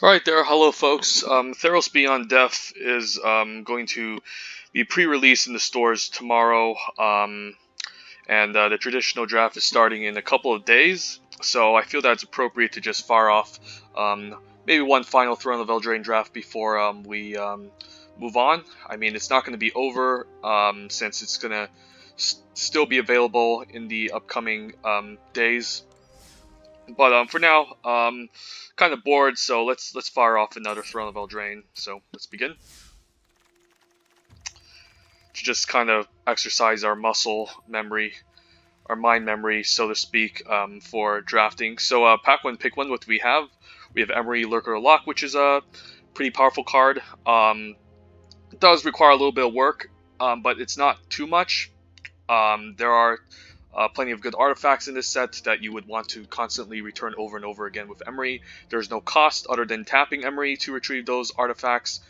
Alright there, hello folks. Theros Beyond Death is going to be pre-released in the stores tomorrow, and the traditional draft is starting in a couple of days, so I feel that it's appropriate to just fire off maybe one final Throne of Eldraine draft before we move on. I mean, it's not going to be over since it's going to still be available in the upcoming days. But for now, kind of bored, so let's fire off another Throne of Eldraine. So let's begin. To just kind of exercise our muscle memory, our mind memory, so to speak, for drafting. So pack one, pick one. What do we have? We have Emry, Lurker of Lock, which is a pretty powerful card. It does require a little bit of work, but it's not too much. There are plenty of good artifacts in this set that you would want to constantly return over and over again with Emry. There's no cost other than tapping Emry to retrieve those artifacts.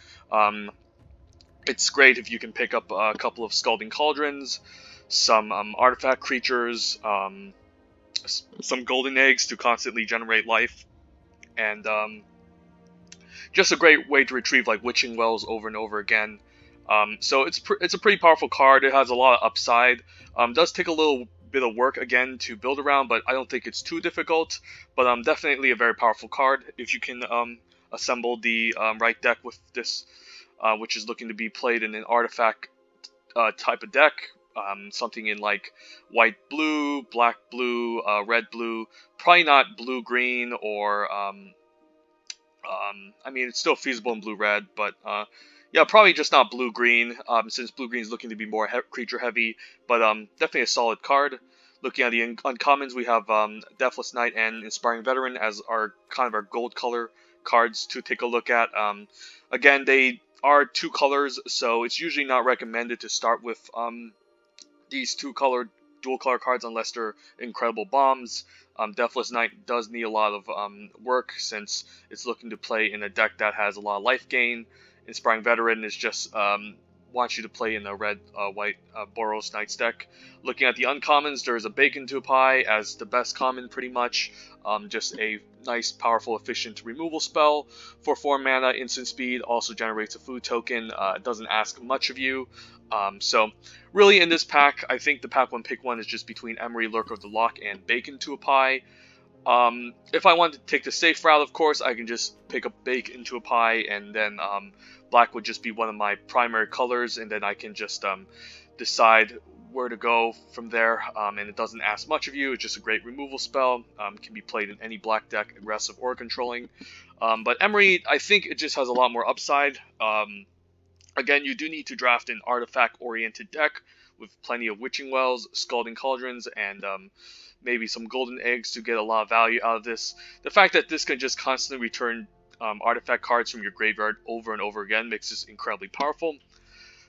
It's great if you can pick up a couple of Scalding Cauldrons, some artifact creatures, some golden eggs to constantly generate life, and just a great way to retrieve like Witching Wells over and over again. So it's a pretty powerful card. It has a lot of upside. Does take a little bit of work again to build around, but I don't think it's too difficult. But definitely a very powerful card if you can assemble the right deck with this, which is looking to be played in an artifact type of deck. Something in like white blue, black blue, red blue. Probably not blue green or I mean, it's still feasible in blue-red, but yeah, probably just not blue-green, since blue-green is looking to be more creature-heavy, but definitely a solid card. Looking at the uncommons, we have Deathless Knight and Inspiring Veteran as our kind of our gold color cards to take a look at. Again, they are two colors, so it's usually not recommended to start with these dual color cards unless they're incredible bombs. Deathless Knight does need a lot of work since it's looking to play in a deck that has a lot of life gain. Inspiring Veteran is just wants you to play in a red, white Boros Knights deck. Looking at the uncommons, there's a Bacon to Pie as the best common pretty much. Just a nice, powerful, efficient removal spell for 4 mana, instant speed, also generates a food token, doesn't ask much of you. So really in this pack, I think the pack one pick one is just between Emry, Lurker of the Lock, and Bacon to a Pie. If I wanted to take the safe route, of course, I can just pick up Bacon to a Pie, and then black would just be one of my primary colors, and then I can just decide where to go from there, and it doesn't ask much of you. It's just a great removal spell, can be played in any black deck, aggressive or controlling. But Emry, I think it just has a lot more upside. Again, you do need to draft an artifact-oriented deck with plenty of Witching Wells, Scalding Cauldrons, and maybe some golden eggs to get a lot of value out of this. The fact that this can just constantly return artifact cards from your graveyard over and over again makes this incredibly powerful.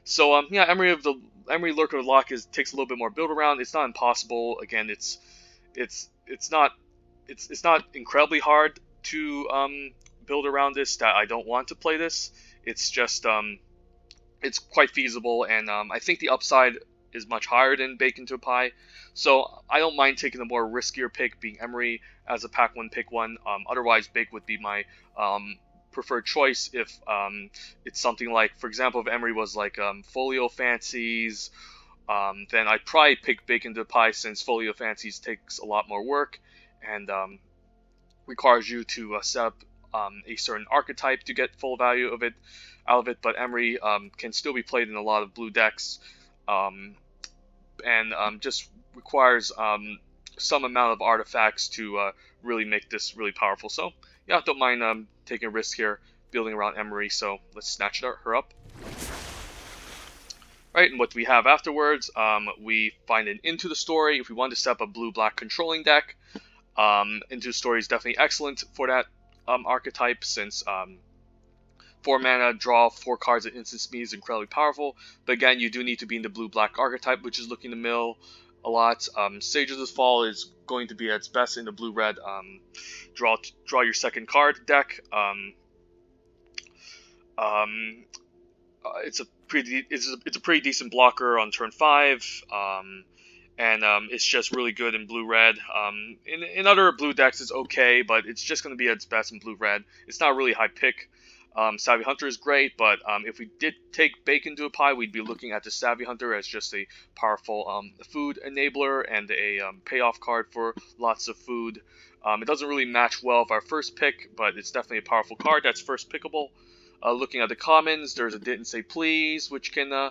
So yeah, Emry Lurker of Lock takes a little bit more build around. It's not impossible. Again, it's not incredibly hard to build around this. That I don't want to play this. It's just it's quite feasible, and I think the upside is much higher than Bacon to a Pie. So I don't mind taking a more riskier pick, being Emry as a pack one pick one. Otherwise, Bake would be my preferred choice if it's something like, for example, if Emry was like Folio Fancies, then I'd probably pick Bacon to a Pie, since Folio Fancies takes a lot more work and requires you to set up a certain archetype to get full value of it out of it. But Emry can still be played in a lot of blue decks, and just requires some amount of artifacts to really make this really powerful. So yeah, don't mind taking a risk here, building around Emry. So let's snatch her up. Right, and what we have afterwards, we find an Into the Story. If we want to set up a blue-black controlling deck, Into the Story is definitely excellent for that archetype, since 4 mana, draw 4 cards at instant speed is incredibly powerful. But again, you do need to be in the blue-black archetype, which is looking to mill a lot. Sage of the Fall is going to be at its best in the blue-red draw your second card deck. It's a pretty decent blocker on turn 5. and it's just really good in blue-red. In other blue decks, it's okay, but it's just going to be at its best in blue-red. It's not a really high pick. Savvy Hunter is great, but if we did take Bacon to a pie, we'd be looking at the Savvy Hunter as just a powerful food enabler and a payoff card for lots of food. It doesn't really match well with our first pick, but it's definitely a powerful card that's first pickable. Looking at the commons, there's a Didn't Say Please, which can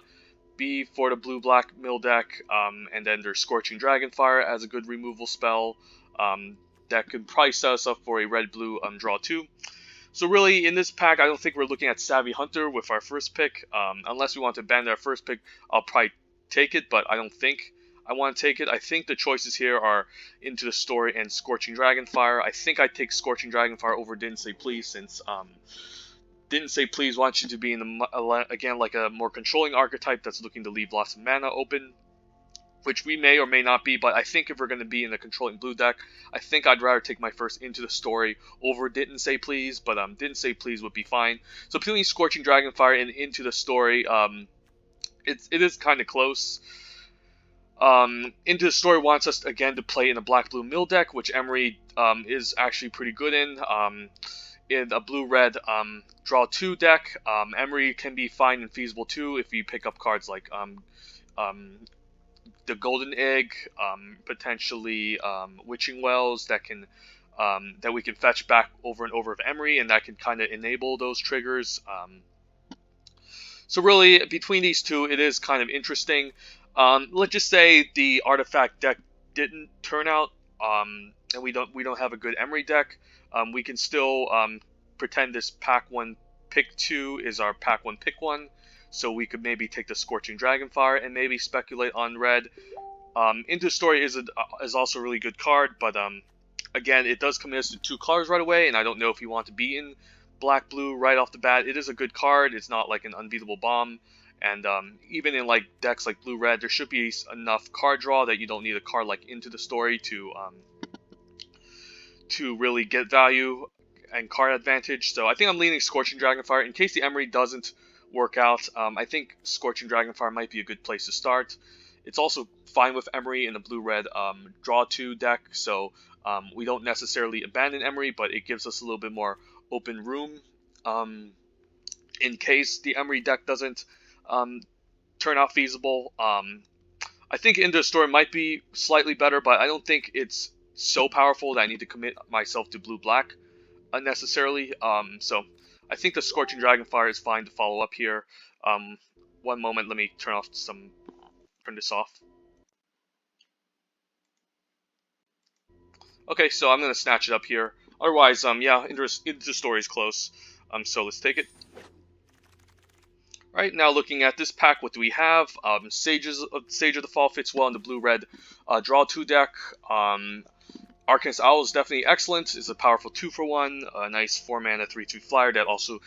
be for the blue-black mill deck, and then there's Scorching Dragonfire as a good removal spell that could probably set us up for a red-blue draw 2. So really, in this pack, I don't think we're looking at Savvy Hunter with our first pick. Unless we want to abandon our first pick, I'll probably take it, but I don't think I want to take it. I think the choices here are Into the Story and Scorching Dragonfire. I think I'd take Scorching Dragonfire over Didn't Say Please, since Didn't Say Please wants you to be in the, again, like a more controlling archetype that's looking to leave lots of mana open, which we may or may not be, but I think if we're going to be in a controlling blue deck, I think I'd rather take my first Into the Story over Didn't Say Please, but Didn't Say Please would be fine. So between Scorching Dragonfire and Into the Story, it is kind of close. Into the Story wants us, again, to play in a black-blue mill deck, which Emry is actually pretty good in. In a blue-red draw 2 deck, Emry can be fine and feasible too if you pick up cards like the Golden Egg, potentially Witching Wells that can that we can fetch back over and over of Emry, and that can kind of enable those triggers. So really, between these two, it is kind of interesting. Let's just say the artifact deck didn't turn out, and we don't have a good Emry deck. We can still pretend this pack 1 pick 2 is our pack 1 pick 1. So we could maybe take the Scorching Dragonfire and maybe speculate on red. Into the Story is also a really good card, but again, it does commit us to 2 colors right away, and I don't know if you want to be in black-blue right off the bat. It is a good card. It's not like an unbeatable bomb, and even in like decks like blue-red, there should be enough card draw that you don't need a card like Into the Story to really get value and card advantage. So I think I'm leaning Scorching Dragonfire in case the Emry doesn't work out. I think Scorching Dragonfire might be a good place to start. It's also fine with Emry in the blue-red draw 2 deck, so we don't necessarily abandon Emry, but it gives us a little bit more open room in case the Emry deck doesn't turn out feasible. I think Into the Story might be slightly better, but I don't think it's so powerful that I need to commit myself to blue-black unnecessarily. So I think the Scorching Dragonfire is fine to follow up here. One moment, let me turn this off. Okay, so I'm gonna snatch it up here. Otherwise, yeah, Into the Story is close. So let's take it. Right, now looking at this pack, what do we have? Sage of the Fall fits well in the blue-red draw 2 deck. Arcanist Owl is definitely excellent. It's a powerful 2-for-1, a nice 4-mana 3/2 flyer that also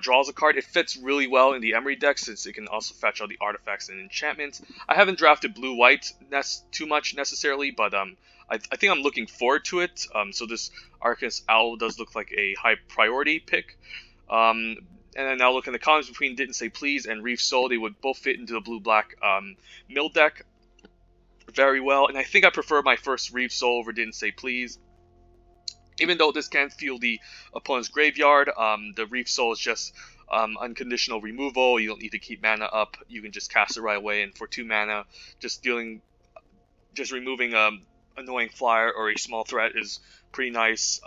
draws a card. It fits really well in the Emry deck since it can also fetch all the artifacts and enchantments. I haven't drafted blue-white too much necessarily, but I think I'm looking forward to it. So this Arcanist Owl does look like a high priority pick. And then now looking at the comments between Didn't Say Please and Reef Soul, they would both fit into the blue-black mill deck very well, and I think I prefer my first Reef Soul over Didn't Say Please. Even though this can feel the opponent's graveyard, the Reef Soul is just unconditional removal. You don't need to keep mana up. You can just cast it right away, and for 2 mana, just removing annoying flyer or a small threat is pretty nice.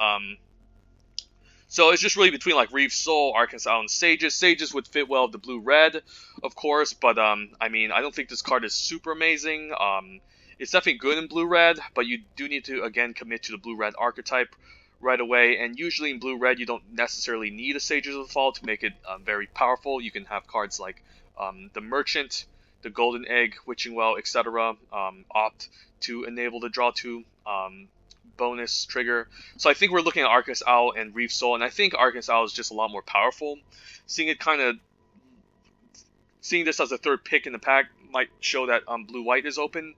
So it's just really between like Reef Soul, Arcanist Owl, and Sages. Sages would fit well with the blue-red, of course, but I mean, I don't think this card is super amazing. It's definitely good in blue-red, but you do need to, again, commit to the blue-red archetype right away. And usually in blue-red, you don't necessarily need a Sages of the Fall to make it very powerful. You can have cards like the Merchant, the Golden Egg, Witching Well, etc. Opt to enable the draw 2 bonus trigger. So I think we're looking at Arcanist Owl and Reef Soul, and I think Arcanist Owl is just a lot more powerful. Seeing this as a third pick in the pack might show that blue-white is open,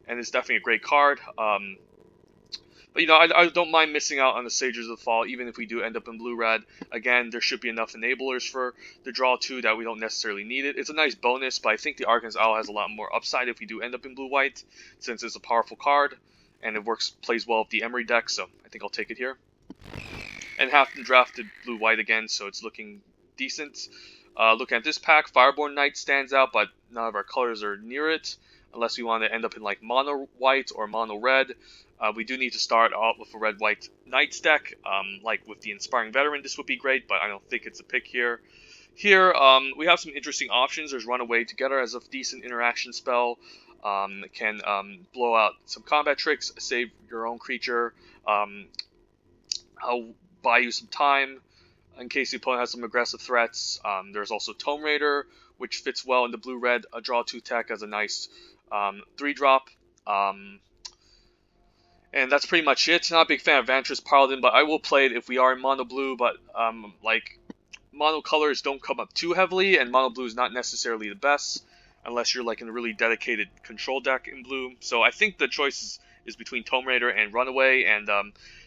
and it's definitely a great card. But But, you know, I don't mind missing out on the Sages of the Fall, even if we do end up in blue-red. Again, there should be enough enablers for the draw 2 that we don't necessarily need it. It's a nice bonus, but I think the Arcanist Owl has a lot more upside if we do end up in blue-white, since it's a powerful card, and it plays well with the Emry deck, so I think I'll take it here. And Halfton drafted blue-white again, so it's looking decent. Looking at this pack, Fireborn Knight stands out, but none of our colors are near it, unless we want to end up in like mono-white or mono-red. We do need to start out with a red-white Knights deck, like with the Inspiring Veteran, this would be great, but I don't think it's a pick here. Here, we have some interesting options. There's Runaway Together as a decent interaction spell. Can blow out some combat tricks, save your own creature. I'll buy you some time in case the opponent has some aggressive threats. There's also Tome Raider, which fits well in the blue-red draw 2 tech as a nice 3-drop. And that's pretty much it. Not a big fan of Vantress Paladin, but I will play it if we are in mono blue. But like, mono colors don't come up too heavily, and mono blue is not necessarily the best unless you're like in a really dedicated control deck in blue. So I think the choice is between Tome Raider and Runaway, and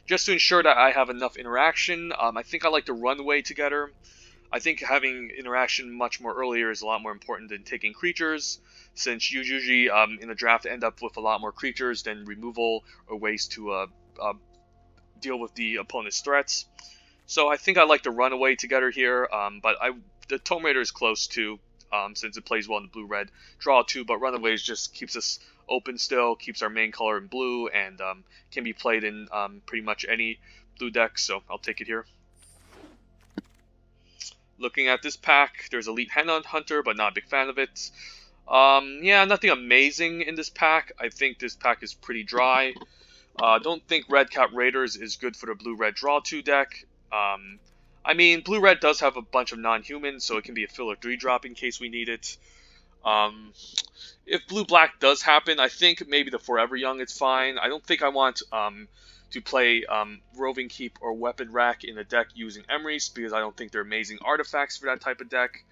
just to ensure that I have enough interaction, I think I like to Runaway Together. I think having interaction much more earlier is a lot more important than taking creatures, since you usually in the draft end up with a lot more creatures than removal or ways to deal with the opponent's threats. So I think I like to Runaway Together here, but the Tome Raider is close too, since it plays well in the blue-red draw 2, but Runaway just keeps us open still, keeps our main color in blue, and can be played in pretty much any blue deck, so I'll take it here. Looking at this pack, there's Elite Henna Hunter, but not a big fan of it. Yeah, nothing amazing in this pack. I think this pack is pretty dry. Don't think Red Cap Raiders is good for the blue-red draw 2 deck. I mean, blue-red does have a bunch of non-humans, so it can be a filler 3-drop in case we need it. If blue-black does happen, I think maybe the Forever Young is fine. I don't think I want to play Roving Keep or Weapon Rack in a deck using Emrys, because I don't think they're amazing artifacts for that type of deck.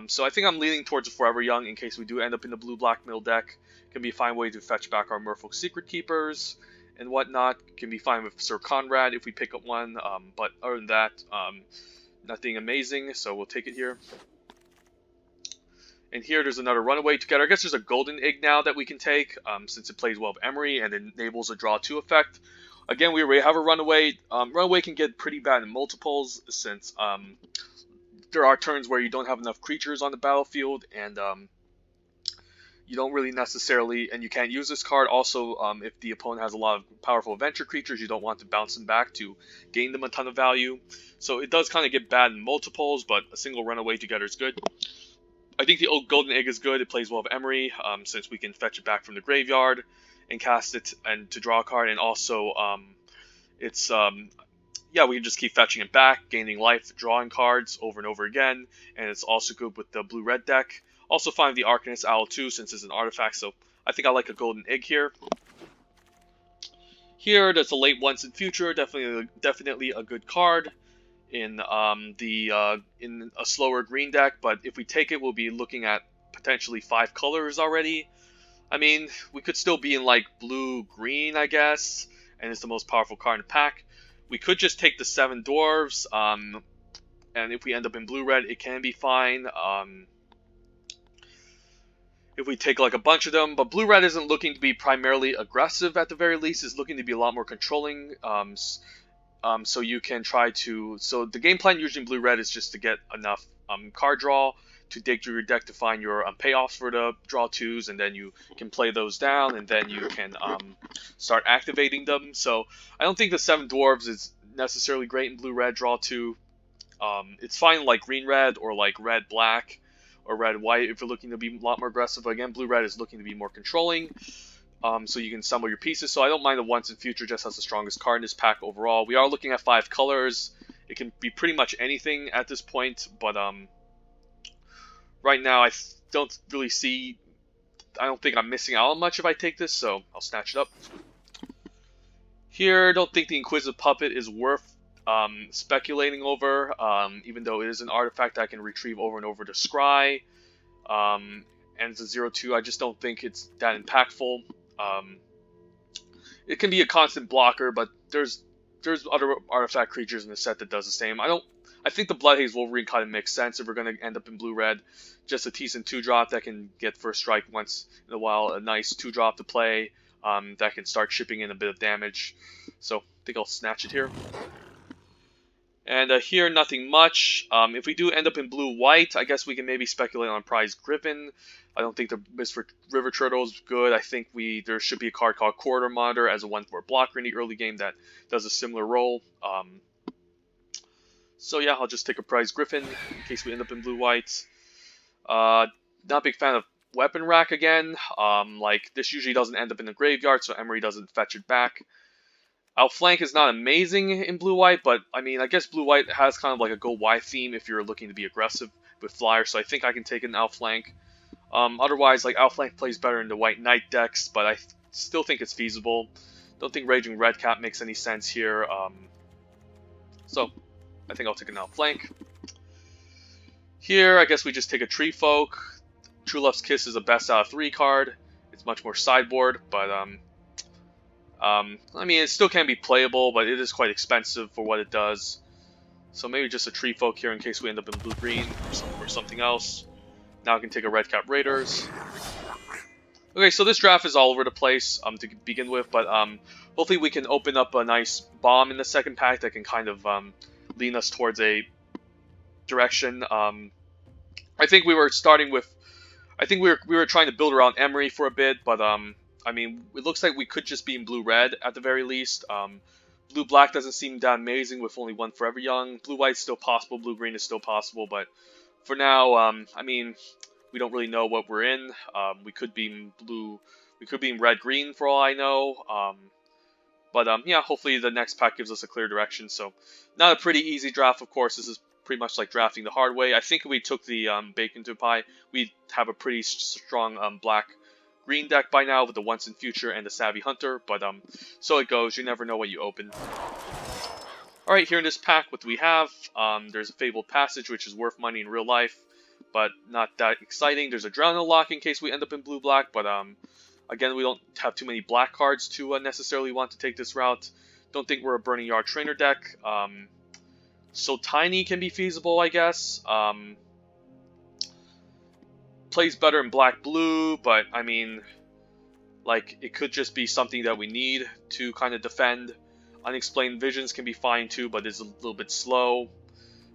So I think I'm leaning towards a Forever Young in case we do end up in the blue-black middle deck. Can be a fine way to fetch back our Merfolk Secret Keepers and whatnot. Can be fine with Sir Conrad if we pick up one, but other than that, nothing amazing, so we'll take it here. And here there's another Runaway Together. I guess there's a Golden Egg now that we can take, since it plays well with Emry and enables a draw 2 effect. Again, we already have a Runaway. Runaway can get pretty bad in multiples, since there are turns where you don't have enough creatures on the battlefield, and you don't really necessarily, and you can't use this card. Also, if the opponent has a lot of powerful adventure creatures, you don't want to bounce them back to gain them a ton of value. So it does kind of get bad in multiples, but a single Runaway Together is good. I think the old Golden Egg is good. It plays well with Emry, since we can fetch it back from the graveyard and cast it and to draw a card, and also it's yeah, we can just keep fetching it back, gaining life, drawing cards over and over again, and it's also good with the blue-red deck. Also find the Arcanist Owl too, since it's an artifact, so I think I like a Golden Egg here. Here, there's a late Once and Future, definitely a good card in in a slower green deck, but if we take it, we'll be looking at potentially 5 colors already. I mean, we could still be in like blue-green, I guess, and it's the most powerful card in the pack. We could just take the 7 Dwarves, and if we end up in blue-red, it can be fine. If we take like a bunch of them, but blue-red isn't looking to be primarily aggressive at the very least. It's looking to be a lot more controlling. So you can try to. So the game plan usually in blue-red is just to get enough card draw to dig through your deck to find your payoffs for the draw 2s, and then you can play those down, and then you can start activating them. So I don't think the 7 Dwarves is necessarily great in blue-red draw 2. It's fine like green-red or like red-black or red-white if you're looking to be a lot more aggressive. But again, blue-red is looking to be more controlling, so you can summon your pieces. So I don't mind the Once and Future, just has the strongest card in this pack overall. We are looking at 5 colors. It can be pretty much anything at this point, but right now I don't really see. I don't think I'm missing out on much if I take this, so I'll snatch it up. Here, don't think the Inquisitive Puppet is worth speculating over, even though it is an artifact I can retrieve over and over to scry, and it's a 0/2. I just don't think it's that impactful. it can be a constant blocker, but there's other artifact creatures in the set that does the same. I think the Bloodhaze Wolverine kind of makes sense if we're going to end up in blue-red. Just a decent 2-drop that can get first strike once in a while. A nice 2-drop to play that can start chipping in a bit of damage. So I think I'll snatch it here. And here, nothing much. If we do end up in blue-white, I guess we can maybe speculate on Prize Griffin. I don't think the Mist River Turtle is good. I think there should be a card called Corridor Monitor as a 1/4 blocker in the early game that does a similar role. So yeah, I'll just take a Prize Griffin in case we end up in blue-white. Not a big fan of Weapon Rack again. Like, this usually doesn't end up in the graveyard, so Emry doesn't fetch it back. Outflank is not amazing in blue-white, but I mean, I guess blue-white has kind of like a go-wide theme if you're looking to be aggressive with Fliers, so I think I can take an Outflank. Otherwise, like, Outflank plays better in the White Knight decks, but I still think it's feasible. Don't think Raging Redcap makes any sense here. So I think I'll take an Outflank. Here, I guess we just take a Tree Folk. True Love's Kiss is a best out of 3 card. It's much more sideboard, but I mean, it still can be playable, but it is quite expensive for what it does. So maybe just a Tree Folk here in case we end up in blue-green or something else. Now I can take a Redcap Raiders. Okay, so this draft is all over the place to begin with, but hopefully we can open up a nice bomb in the second pack that can kind of lean us towards a direction. I think we were starting with... I think we were trying to build around Emry for a bit, but I mean, it looks like we could just be in blue-red at the very least. Blue-black doesn't seem that amazing with only 1 Forever Young. Blue-white's still possible, blue-green is still possible, but for now, I mean, we don't really know what we're in. We could be in blue, we could be in red-green for all I know. But yeah, hopefully the next pack gives us a clear direction. So, not a pretty easy draft, of course. This is pretty much like drafting the hard way. I think if we took the Bacon to Pie, we'd have a pretty strong black-green deck by now with the Once and Future and the Savvy Hunter. But so it goes. You never know what you open. Alright, here in this pack, what do we have? There's a Fabled Passage, which is worth money in real life, but not that exciting. There's a Drowning Lock in case we end up in blue-black, but again, we don't have too many black cards to necessarily want to take this route. Don't think we're a Burning Yard Trainer deck. So Tiny can be feasible, I guess. Plays better in black-blue, but I mean, like, it could just be something that we need to kind of defend. Unexplained Visions can be fine too, but it's a little bit slow.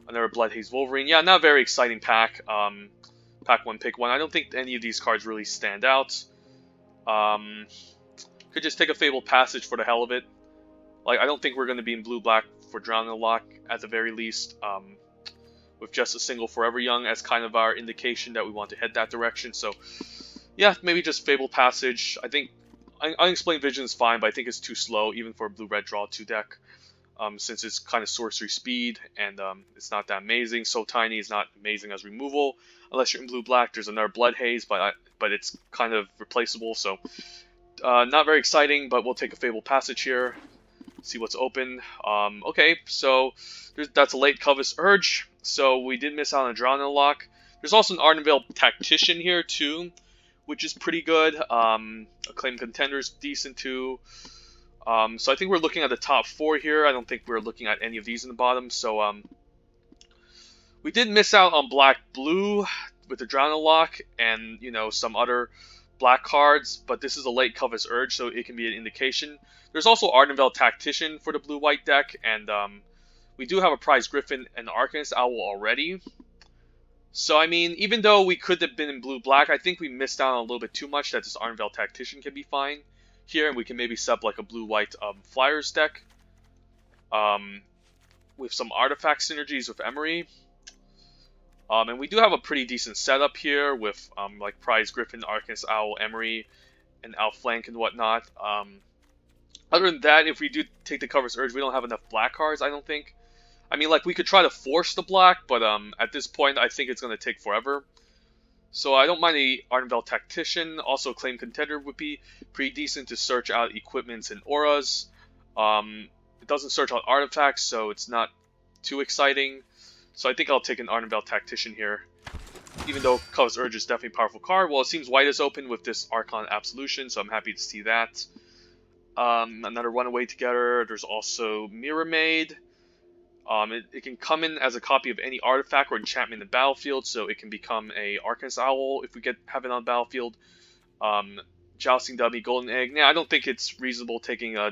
Another Bloodhaze Wolverine. Yeah, not a very exciting pack. Pack 1, pick 1. I don't think any of these cards really stand out. Could just take a Fabled Passage for the hell of it. Like, I don't think we're going to be in blue-black for Drowning Lock at the very least. With just a single Forever Young as kind of our indication that we want to head that direction. So, yeah, maybe just Fabled Passage. I think Unexplained Vision is fine, but I think it's too slow, even for a blue-red draw 2 deck. Since it's kind of sorcery speed, and it's not that amazing. So Tiny is not amazing as removal. Unless you're in blue-black, there's another Bloodhaze, but it's kind of replaceable. So, not very exciting, but we'll take a Fabled Passage here. See what's open. Okay, so that's a late Covetous Urge. So we did miss out on a Drowning Lock. There's also an Ardenvale Tactician here too, which is pretty good. Acclaimed Contender's decent too. So I think we're looking at the top 4 here. I don't think we're looking at any of these in the bottom. So we did miss out on black-blue with the Drowning Lock and, you know, some other black cards, but this is a late Covetous Urge, so it can be an indication. There's also Ardenvale Tactician for the blue-white deck, and we do have a Prize Griffin and Arcanist Owl already. So, I mean, even though we could have been in blue-black, I think we missed out on a little bit too much that this Ardenvale Tactician can be fine here, and we can maybe set up like a blue-white Flyers deck with some artifact synergies with Emry. And we do have a pretty decent setup here with like Prize Griffin, Arcanist Owl, Emry, and Outflank and whatnot. Other than that, if we do take the Covetous Urge, we don't have enough black cards, I don't think. I mean, like, we could try to force the black, but at this point, I think it's going to take forever. So I don't mind the Ardenvale Tactician. Also, Acclaimed Contender would be pretty decent to search out equipments and auras. It doesn't search out artifacts, so it's not too exciting. So I think I'll take an Ardenvale Tactician here. Even though Covetous Urge is definitely a powerful card. Well, it seems white is open with this Archon Absolution, so I'm happy to see that. another Runaway together. There's also Mirror Maid. It can come in as a copy of any artifact or enchantment in the battlefield, so it can become a Arcanist Owl if we have it on the battlefield. Jousting Dummy, Golden Egg. Now, I don't think it's reasonable taking a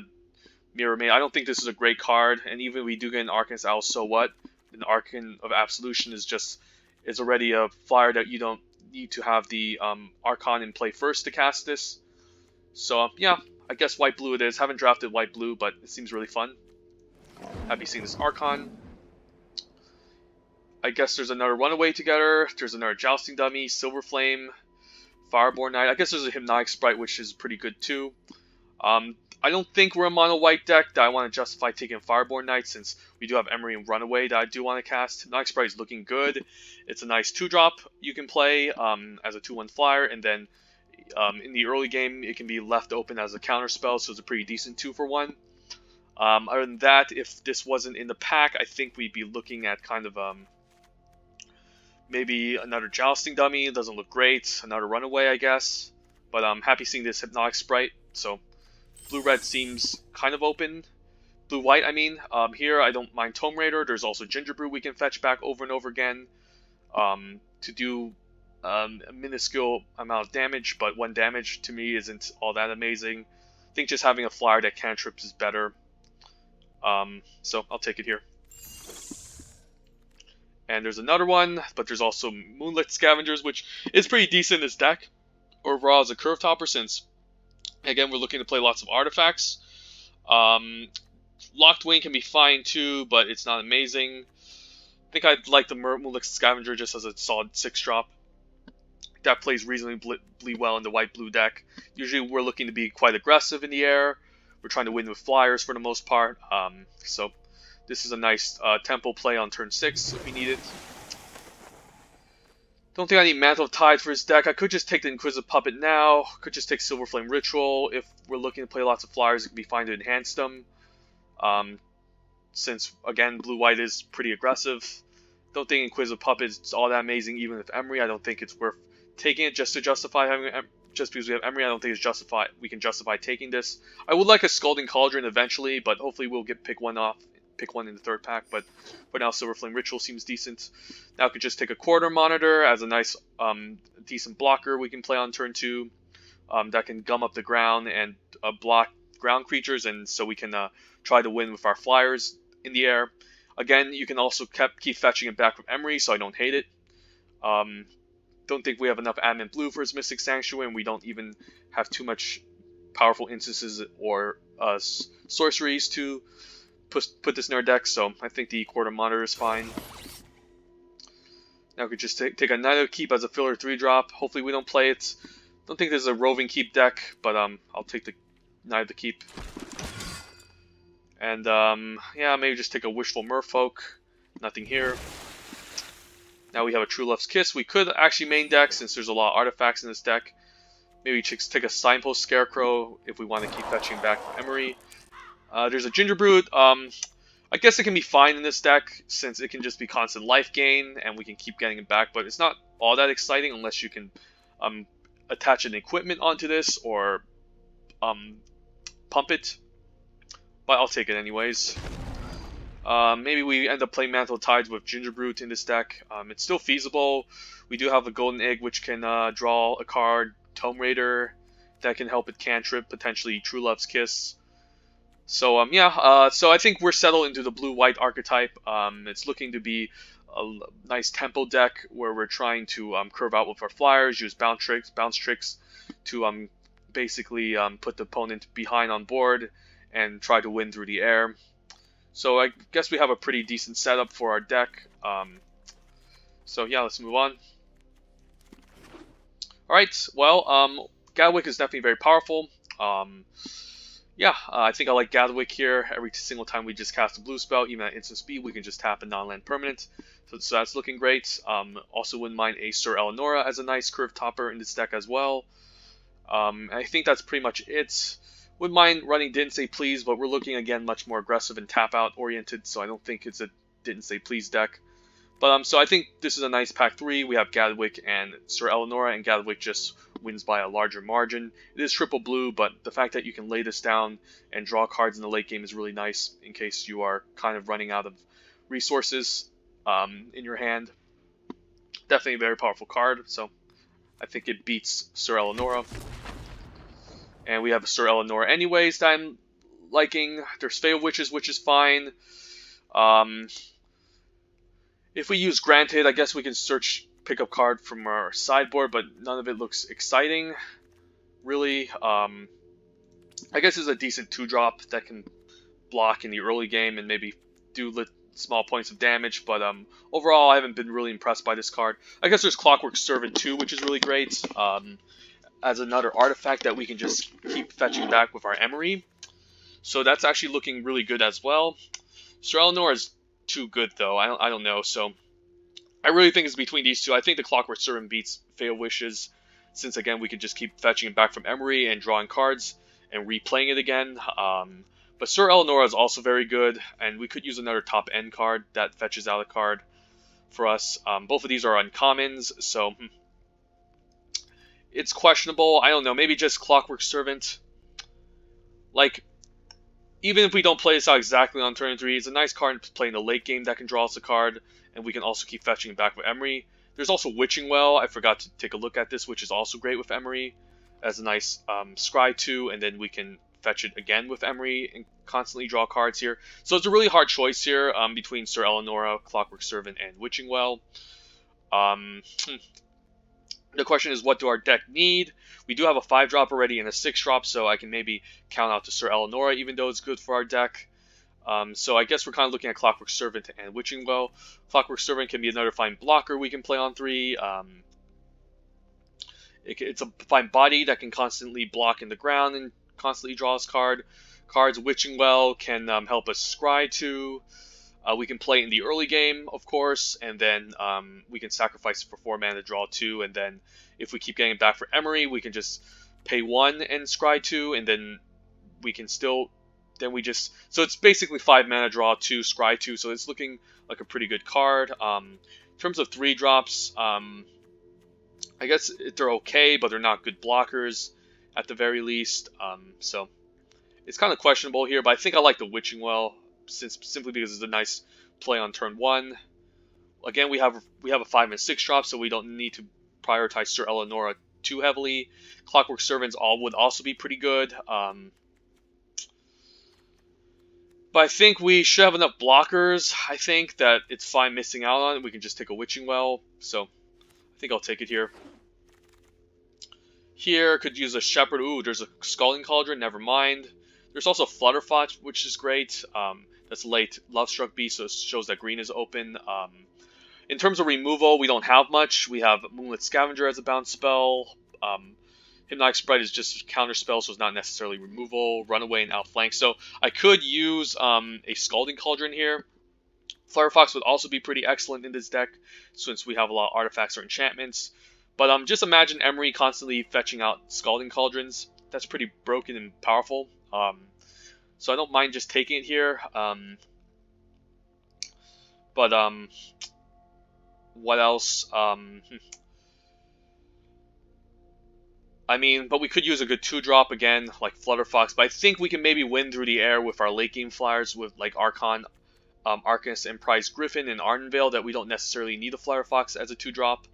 Mirror Maid. I don't think this is a great card, and even if we do get an Arcanist Owl, so what? An Arcan of Absolution is already a flyer that you don't need to have the Archon in play first to cast this. So yeah, I guess white-blue it is. Haven't drafted white-blue, but it seems really fun. Happy seeing this Archon. I guess there's another Runaway together. There's another Jousting Dummy, Silver Flame, Fireborn Knight. I guess there's a Hypnotic Sprite, which is pretty good too. I don't think we're a mono white deck that I want to justify taking Fireborn Knight, since we do have Emry and Runaway that I do want to cast. Hypnotic Sprite is looking good. It's a nice 2-drop you can play as a 2/1 flyer, and then in the early game it can be left open as a counter spell, so it's a pretty decent 2-for-1. Other than that, if this wasn't in the pack, I think we'd be looking at kind of maybe another Jousting Dummy. It doesn't look great. Another Runaway, I guess. But I'm happy seeing this Hypnotic Sprite. So blue-red seems kind of open. Blue-white, I mean. Here, I don't mind Tome Raider. There's also Gingerbrew we can fetch back over and over again to do a minuscule amount of damage, but 1 damage to me isn't all that amazing. I think just having a flyer that cantrips is better. So I'll take it here. And there's another one, but there's also Moonlit Scavengers, which is pretty decent in this deck overall as a curve topper, since again we're looking to play lots of artifacts. Locked Wing can be fine too, but it's not amazing. I think I'd like the Moonlit Scavenger just as a solid 6-drop. That plays reasonably well in the white-blue deck. Usually we're looking to be quite aggressive in the air. We're trying to win with flyers for the most part. So this is a nice tempo play on turn 6 if we need it. Don't think I need Mantle of Tide for this deck. I could just take the Inquisitive Puppet now. Could just take Silver Flame Ritual. If we're looking to play lots of flyers, it can be fine to enhance them. Since, again, blue-white is pretty aggressive. Don't think Inquisitive Puppet is all that amazing even with Emry. I don't think it's worth taking it just to justify having just because we have Emry. I don't think we can justify taking this. I would like a Scalding Cauldron eventually, but hopefully we'll pick one in the 3rd pack. But for now, Silver Flame Ritual seems decent. Now I could just take a Quarter Monitor as a nice, decent blocker we can play on turn 2. That can gum up the ground and block ground creatures, and so we can try to win with our flyers in the air. Again, you can also keep fetching it back from Emry, so I don't hate it. Don't think we have enough Adamant Blue for his Mystic Sanctuary, and we don't even have too much powerful instances or sorceries to put this in our deck, so I think the Quarter Monitor is fine. Now we could just take a Knight of the Keep as a filler 3-drop. Hopefully we don't play it. Don't think there's a Roving Keep deck, but I'll take the Knight of the Keep. And yeah, maybe just take a Wishful Merfolk. Nothing here. Now we have a True Love's Kiss. We could actually main deck, since there's a lot of artifacts in this deck. Maybe just take a Signpost Scarecrow if we want to keep fetching back Emry. There's a Gingerbrew. I guess it can be fine in this deck, since it can just be constant life gain, and we can keep getting it back, but it's not all that exciting unless you can attach an equipment onto this, or pump it. But I'll take it anyways. Maybe we end up playing Mantle of Tides with Gingerbrew in this deck. It's still feasible. We do have a Golden Egg, which can draw a card. Tome Raider, that can help with cantrip, potentially True Love's Kiss. So yeah, so I think we're settled into the blue-white archetype. It's looking to be a nice tempo deck where we're trying to curve out with our flyers, use bounce tricks to basically put the opponent behind on board and try to win through the air. So I guess we have a pretty decent setup for our deck. So yeah, let's move on. Alright, well, Gadwick is definitely very powerful. Yeah, I think I like Gadwick here. Every single time we just cast a blue spell, even at instant speed, we can just tap a non-land permanent. So that's looking great. Also wouldn't mind a Sir Eleonora as a nice curve topper in this deck as well. I think that's pretty much it. Wouldn't mind running Didn't Say Please, but we're looking again much more aggressive and tap out oriented, so I don't think it's a Didn't Say Please deck. But so I think this is a nice pack 3. We have Gadwick and Sir Eleonora, and Gadwick just wins by a larger margin. It is triple blue, but the fact that you can lay this down and draw cards in the late game is really nice in case you are kind of running out of resources in your hand. Definitely a very powerful card, so I think it beats Sir Eleonora. And we have a Sir Eleonora anyways that I'm liking. There's Fae of Witches, which is fine. If we use Granted, I guess we can pick up card from our sideboard, but none of it looks exciting, really. I guess it's a decent 2-drop that can block in the early game and maybe do small points of damage, but overall I haven't been really impressed by this card. I guess there's Clockwork Servant too, which is really great, as another artifact that we can just keep fetching back with our Emry. So that's actually looking really good as well. Sir Eleanor is too good though. I don't know. So I really think it's between these two. I think the Clockwork Servant beats Fae of Wishes, since again we can just keep fetching it back from Emry and drawing cards and replaying it again. But Sir Eleonora is also very good, and we could use another top end card that fetches out a card for us. Both of these are uncommons, so it's questionable. I don't know. Maybe just Clockwork Servant. Like, even if we don't play this out exactly on turn 3, it's a nice card to play in the late game that can draw us a card, and we can also keep fetching it back with Emry. There's also Witching Well. I forgot to take a look at this, which is also great with Emry as a nice scry 2, and then we can fetch it again with Emry and constantly draw cards here. So it's a really hard choice here between Sir Eleonora, Clockwork Servant, and Witching Well. The question is, what do our deck need? We do have a 5-drop already and a 6-drop, so I can maybe count out to Sir Eleonora, even though it's good for our deck. So I guess we're kind of looking at Clockwork Servant and Witching Well. Clockwork Servant can be another fine blocker we can play on 3. It's a fine body that can constantly block in the ground and constantly draw us cards. Witching Well can help us scry 2. We can play in the early game, of course, and then we can sacrifice it for 4 mana to draw 2, and then if we keep getting it back for Emry, we can just pay 1 and scry 2, and then we can still, so it's basically 5 mana, draw 2, scry 2, so it's looking like a pretty good card. In terms of 3-drops, I guess they're okay, but they're not good blockers at the very least, so it's kind of questionable here, but I think I like the Witching Well, simply because it's a nice play on turn 1. Again, we have a 5 and 6 drop, so we don't need to prioritize Sir Eleonora too heavily. Clockwork Servants would also be pretty good. But I think we should have enough blockers. I think that it's fine missing out on it. We can just take a Witching Well, so I think I'll take it here. Here, could use a Shepherd. Ooh, there's a Scalding Cauldron, never mind. There's also Flutterfox, which is great. That's late Lovestruck Beast, so it shows that green is open. In terms of removal, we don't have much. We have Moonlit Scavenger as a bounce spell. Hypnotic Sprite is just counter spell, so it's not necessarily removal. Runaway and Outflank. So I could use a Scalding Cauldron here. Flutterfox would also be pretty excellent in this deck, since we have a lot of artifacts or enchantments. But just imagine Emry constantly fetching out Scalding Cauldrons. That's pretty broken and powerful. So I don't mind just taking it here. But what else? I mean, but we could use a good 2-drop again, like Flutterfox. But I think we can maybe win through the air with our late game flyers, with like Archon, Arcanist, and Prize Griffin, and Ardenvale, that we don't necessarily need a Flutterfox as a 2-drop.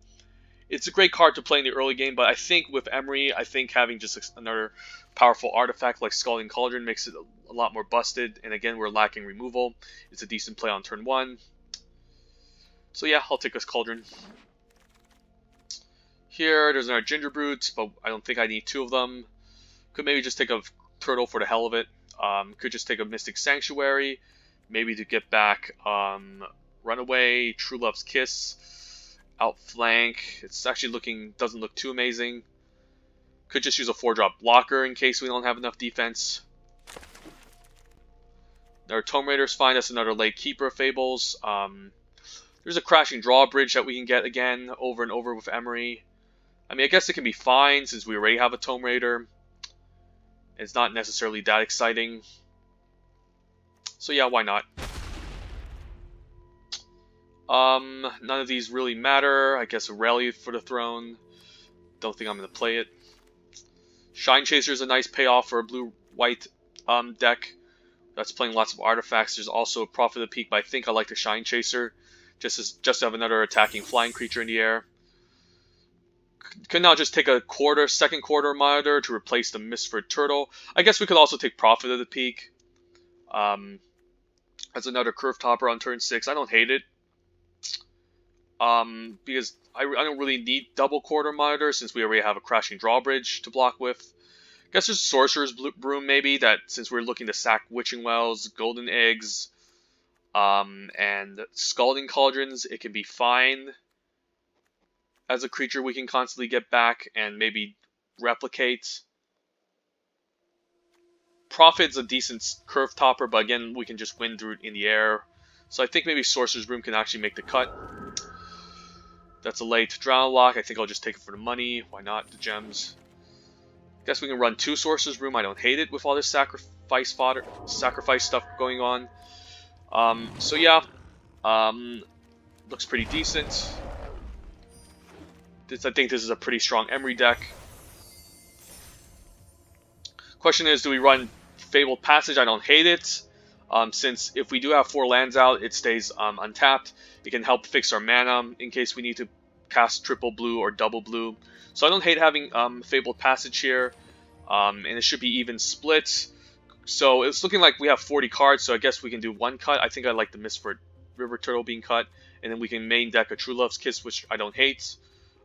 It's a great card to play in the early game, but I think with Emry, I think having just another powerful artifact like Scalding Cauldron makes it a lot more busted. And again, we're lacking removal. It's a decent play on turn 1. So yeah, I'll take this Cauldron. Here, there's another Gingerbrute, but I don't think I need 2 of them. Could maybe just take a Turtle for the hell of it. Could just take a Mystic Sanctuary, maybe to get back Runaway, True Love's Kiss, Outflank. It's actually doesn't look too amazing. Could just use a 4-drop blocker in case we don't have enough defense. Another Tome Raider's fine. That's another late Keeper of Fables. There's a Crashing Drawbridge that we can get again over and over with Emry. I mean, I guess it can be fine since we already have a Tome Raider. It's not necessarily that exciting. So yeah, why not? None of these really matter. I guess a Rally for the Throne. Don't think I'm going to play it. Shine Chaser is a nice payoff for a blue-white deck that's playing lots of artifacts. There's also Prophet of the Peak, but I think I like the Shine Chaser just to have another attacking flying creature in the air. Could now just take a second quarter monitor to replace the Mistford Turtle. I guess we could also take Prophet of the Peak as another curve topper on turn 6. I don't hate it. Because I don't really need double quarter monitor since we already have a Crashing Drawbridge to block with. I guess there's Sorcerer's Broom maybe, that since we're looking to sack Witching Wells, Golden Eggs, and Scalding Cauldrons, it can be fine as a creature we can constantly get back and maybe replicate. Prophet's a decent curve topper, but again, we can just win through it in the air. So I think maybe Sorcerer's Broom can actually make the cut. That's a late Drown Lock. I think I'll just take it for the money. Why not? The gems. Guess we can run 2 Sorcerer's Room. I don't hate it with all this sacrifice stuff going on. So yeah, looks pretty decent. I think this is a pretty strong Emry deck. Question is, do we run Fabled Passage? I don't hate it. Since if we do have 4 lands out, it stays untapped. It can help fix our mana in case we need to cast triple blue or double blue. So I don't hate having Fabled Passage here. And it should be even split. So it's looking like we have 40 cards, so I guess we can do 1 cut. I think I like the Mistford River Turtle being cut. And then we can main deck a True Love's Kiss, which I don't hate.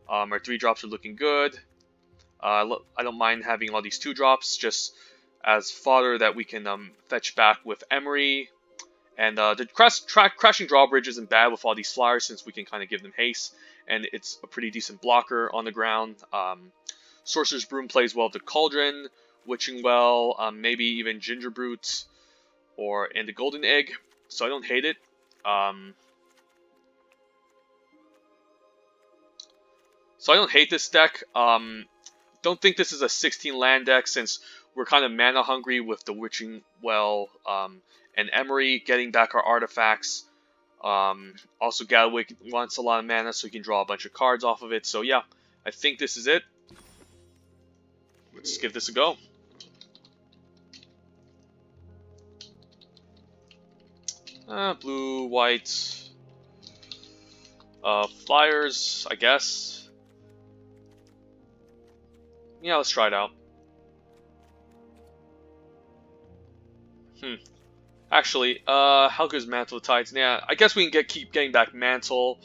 Our 3-drops are looking good. I don't mind having all these 2-drops just as fodder that we can fetch back with Emry. And the Crashing Drawbridge isn't bad with all these Fliers since we can kind of give them haste. And it's a pretty decent blocker on the ground. Sorcerer's Broom plays well with the Cauldron, Witching Well, maybe even Gingerbrute, and the Golden Egg. So I don't hate it. So I don't hate this deck. Don't think this is a 16 land deck since we're kind of mana hungry with the Witching Well and Emry getting back our artifacts. Also, Gadwick wants a lot of mana so he can draw a bunch of cards off of it. So yeah, I think this is it. Let's give this a go. Blue, white, Fliers, I guess. Yeah, let's try it out. Actually, how good is Mantle of Tides? Yeah, I guess we can keep getting back Mantle.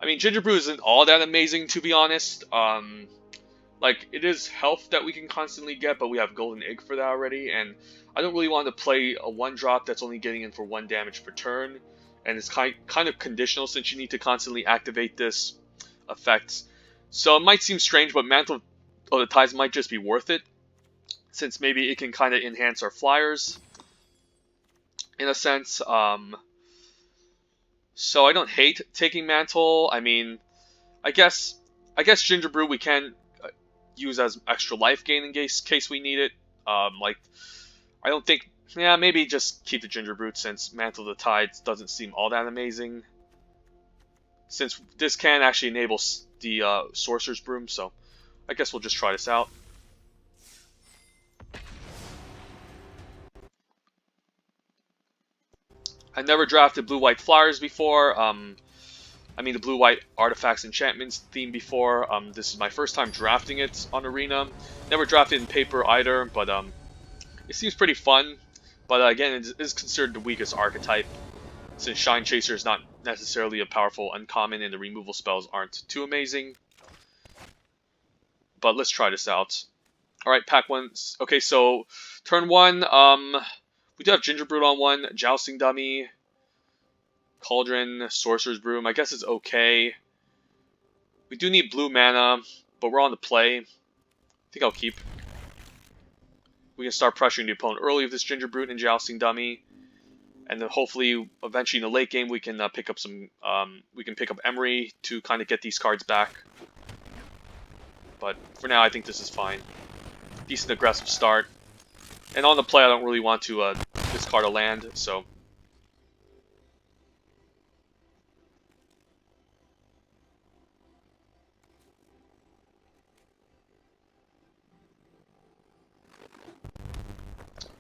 I mean, Gingerbrew isn't all that amazing, to be honest. Like, it is health that we can constantly get, but we have Golden Egg for that already, and I don't really want to play a 1-drop that's only getting in for 1 damage per turn, and it's kind of conditional since you need to constantly activate this effect. So it might seem strange, but Mantle of the Tides might just be worth it, since maybe it can kind of enhance our Fliers, in a sense. So I don't hate taking Mantle. I mean, I guess Gingerbrew we can use as extra life gain in case we need it. Like, I don't think, yeah, maybe just keep the Gingerbrute since Mantle of the Tides doesn't seem all that amazing. Since this can actually enable the Sorcerer's Broom, so I guess we'll just try this out. I never drafted Blue-White Flyers before. I mean the Blue-White Artifacts Enchantments theme before. This is my first time drafting it on Arena. Never drafted in paper either, but it seems pretty fun. But again, it is considered the weakest archetype, since Shine Chaser is not necessarily a powerful uncommon and the removal spells aren't too amazing. But let's try this out. Alright, pack 1. Okay, so turn 1, we do have Gingerbrute on 1, Jousting Dummy, Cauldron, Sorcerer's Broom. I guess it's okay. We do need blue mana, but we're on the play. I think I'll keep. We can start pressuring the opponent early with this Gingerbrute and Jousting Dummy, and then hopefully, eventually in the late game, we can pick up some. We can pick up Emry to kind of get these cards back. But for now, I think this is fine. Decent aggressive start, and on the play, I don't really want to discard a land, so.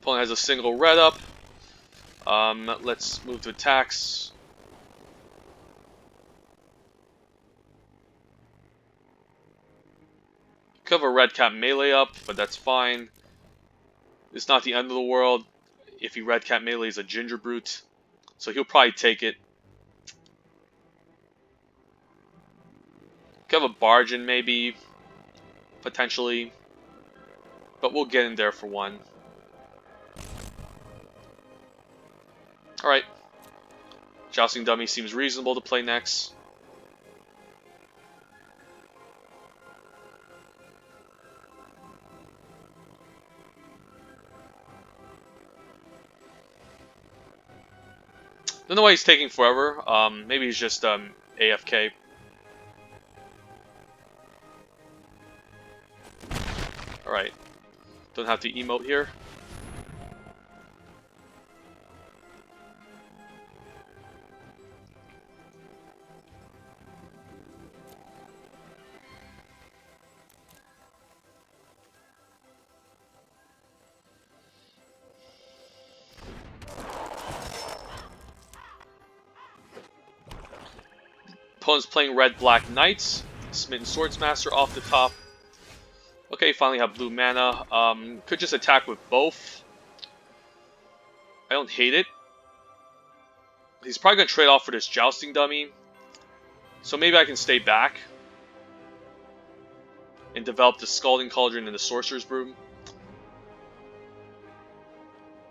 Opponent has a single red up. Let's move to attacks. Could have a red cap melee up, but that's fine. It's not the end of the world if he red cap melees a Ginger Brute, so he'll probably take it. Could have a Bargain maybe, potentially, but we'll get in there for one. Alright. Jousting Dummy seems reasonable to play next. Don't know why he's taking forever. Maybe he's just AFK. Alright. Don't have to emote here. Opponent's playing red-black knights. Smitten Swordsmaster off the top. Okay, finally have blue mana. Could just attack with both. I don't hate it. He's probably going to trade off for this Jousting Dummy. So maybe I can stay back and develop the Scalding Cauldron and the Sorcerer's Broom.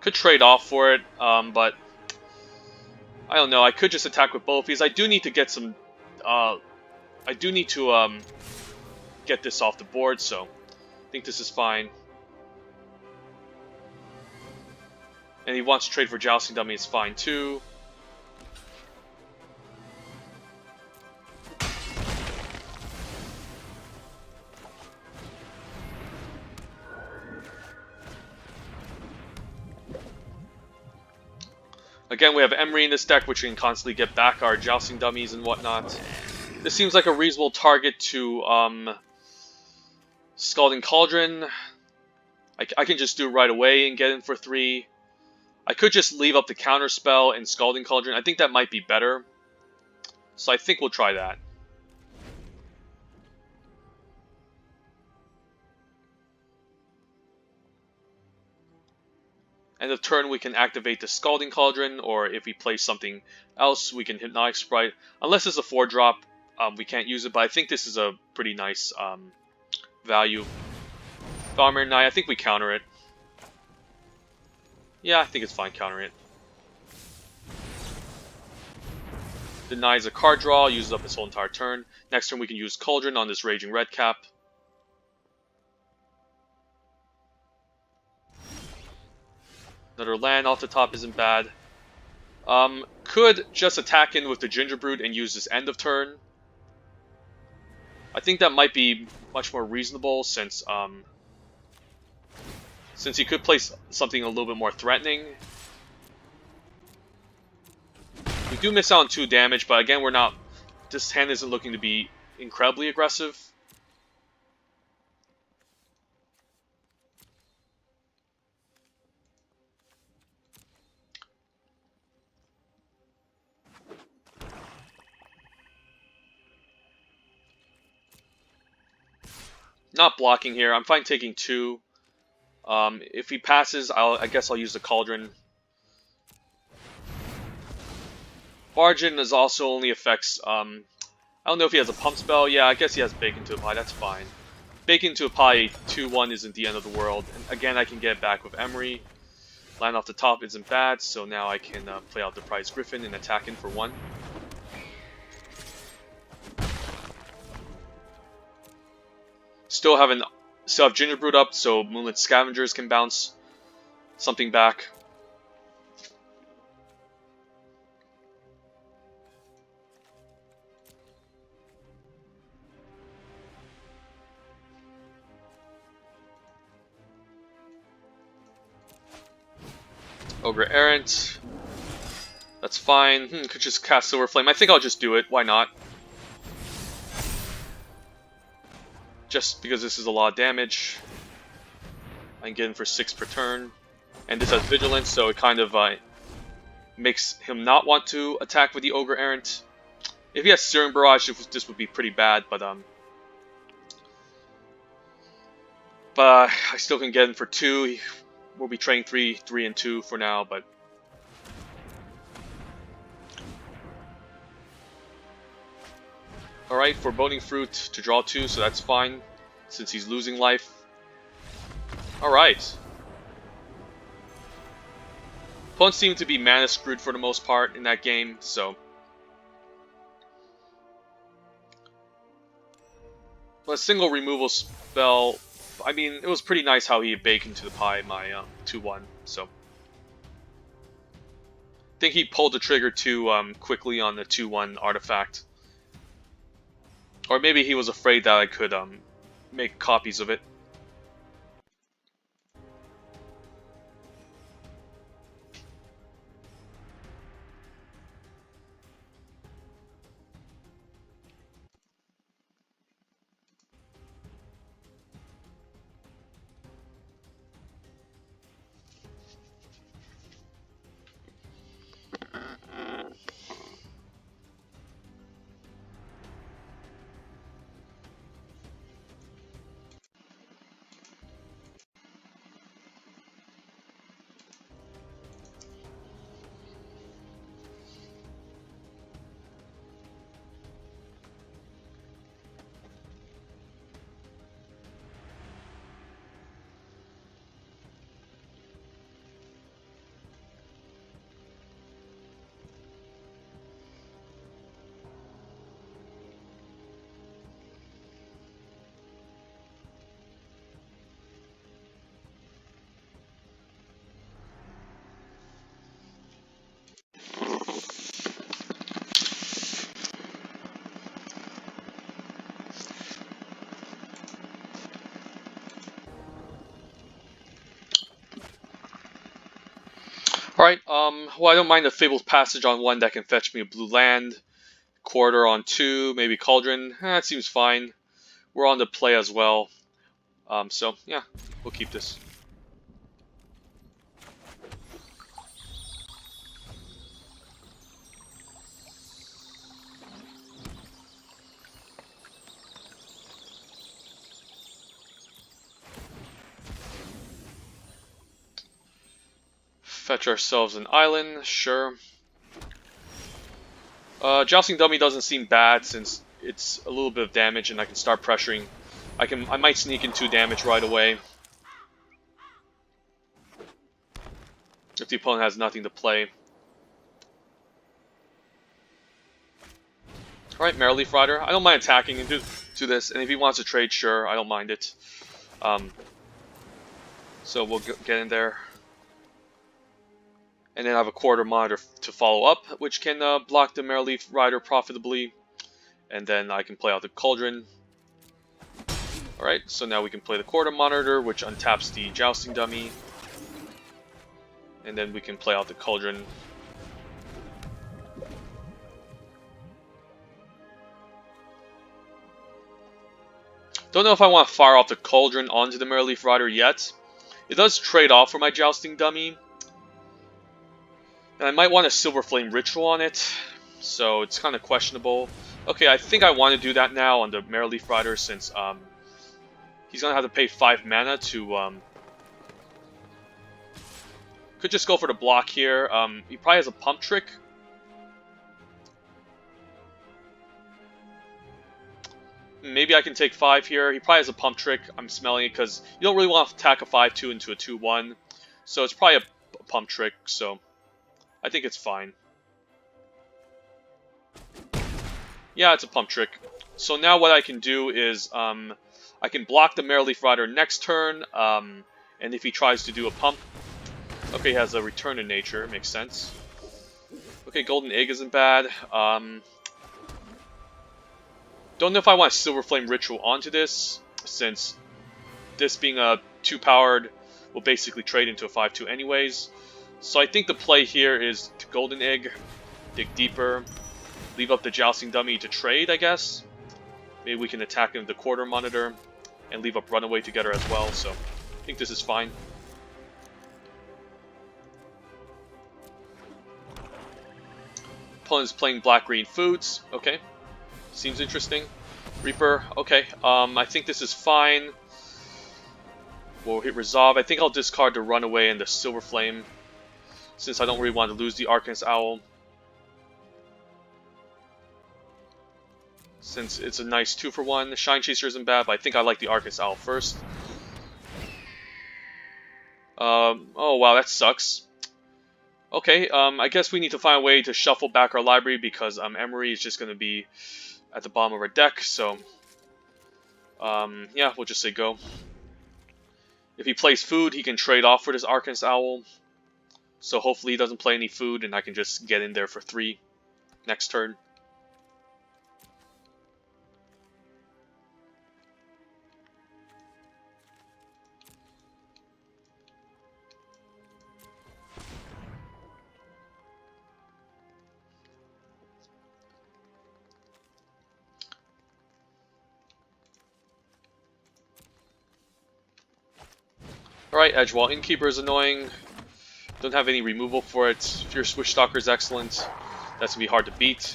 Could trade off for it, but I don't know. I could just attack with both because I do need to get some. I do need to get this off the board, so I think this is fine. And he wants to trade for Jousting Dummy, it's fine too. Again, we have Emry in this deck, which can constantly get back our Jousting Dummies and whatnot. This seems like a reasonable target to Scalding Cauldron. I can just do it right away and get in for 3. I could just leave up the counter spell and Scalding Cauldron. I think that might be better. So I think we'll try that. End of turn, we can activate the Scalding Cauldron, or if we play something else, we can Hypnotic Sprite. Unless it's a 4-drop, we can't use it, but I think this is a pretty nice value. Farmer Knight, I think we counter it. Yeah, I think it's fine countering it. Denies a card draw, uses up its whole entire turn. Next turn we can use Cauldron on this Raging Red Cap. Another land off the top isn't bad. Could just attack in with the Ginger Brute and use this end of turn. I think that might be much more reasonable since he could play something a little bit more threatening. We do miss out on 2 damage, but again, we're not. This hand isn't looking to be incredibly aggressive. Not blocking here. I'm fine taking 2. If he passes, I guess I'll use the Cauldron. Bargain is also only affects. I don't know if he has a pump spell. Yeah, I guess he has Bacon to Apply. That's fine. Bacon to Apply 2/1 isn't the end of the world. And again, I can get back with Emry. Land off the top isn't bad, so now I can play out the Prize Griffin and attack in for 1. Still have Ginger Brute up, so Moonlit Scavengers can bounce something back. Ogre Errant. That's fine. Could just cast Silver Flame. I think I'll just do it. Why not? Just because this is a lot of damage. I can get in for 6 per turn. And this has Vigilance, so it kind of makes him not want to attack with the Ogre Errant. If he has Searing Barrage, this would be pretty bad, but I still can get him for 2. We'll be trading 3 and 2 for now, but alright, Foreboding Fruit to draw 2, so that's fine, since he's losing life. Alright. Opponents seem to be mana screwed for the most part in that game, so. But a single removal spell, I mean, it was pretty nice how he baked into the pie my 2-1, so. I think he pulled the trigger too quickly on the 2-1 artifact. Or maybe he was afraid that I could make copies of it. Alright, well, I don't mind the Fabled Passage on 1 that can fetch me a blue land. Quarter on 2, maybe Cauldron. That seems fine. We're on the play as well. So, yeah, we'll keep this. Fetch ourselves an island, sure. Jousting Dummy doesn't seem bad since it's a little bit of damage and I can start pressuring. I might sneak in 2 damage right away. If the opponent has nothing to play. Alright, Merreleaf Rider. I don't mind attacking into this, and if he wants to trade, sure, I don't mind it. So we'll get in there. And then I have a Quarter Monitor to follow up, which can block the Merreleaf Rider profitably. And then I can play out the Cauldron. Alright, so now we can play the Quarter Monitor, which untaps the Jousting Dummy. And then we can play out the Cauldron. Don't know if I want to fire off the Cauldron onto the Merreleaf Rider yet. It does trade off for my Jousting Dummy. And I might want a Silver Flame Ritual on it, so it's kind of questionable. Okay, I think I want to do that now on the Merreleaf Rider since he's going to have to pay 5 mana to... Could just go for the block here. He probably has a Pump Trick. Maybe I can take 5 here. He probably has a Pump Trick. I'm smelling it because you don't really want to attack a 5-2 into a 2-1. So it's probably a Pump Trick, so I think it's fine. Yeah, it's a Pump Trick. So now what I can do is I can block the Merreleaf Rider next turn, and if he tries to do a Pump... Okay, he has a Return to Nature, makes sense. Okay, Golden Egg isn't bad. Don't know if I want Silver Flame Ritual onto this, since this being a 2-powered will basically trade into a 5-2 anyways. So I think the play here is to Golden Egg, dig deeper, leave up the Jousting Dummy to trade, I guess. Maybe we can attack him with the Quarter Monitor, and leave up Runaway together as well, so I think this is fine. opponent's playing black-green foods. Okay. Seems interesting. Reaper. Okay. I think this is fine. We'll hit Resolve. I think I'll discard the Runaway and the Silver Flame, since I don't really want to lose the Arcanist Owl. Since it's a nice 2-for-1. Shine Chaser isn't bad, but I think I like the Arcanist Owl first. Oh wow, that sucks. Okay, I guess we need to find a way to shuffle back our library because Emry is just going to be at the bottom of our deck, so yeah, we'll just say go. If he plays food, he can trade off for this Arcanist Owl, so hopefully he doesn't play any food and I can just get in there for 3 next turn. Alright, Edgewall Innkeeper is annoying. Don't have any removal for it. Fierce Witchstalker is excellent. That's gonna be hard to beat.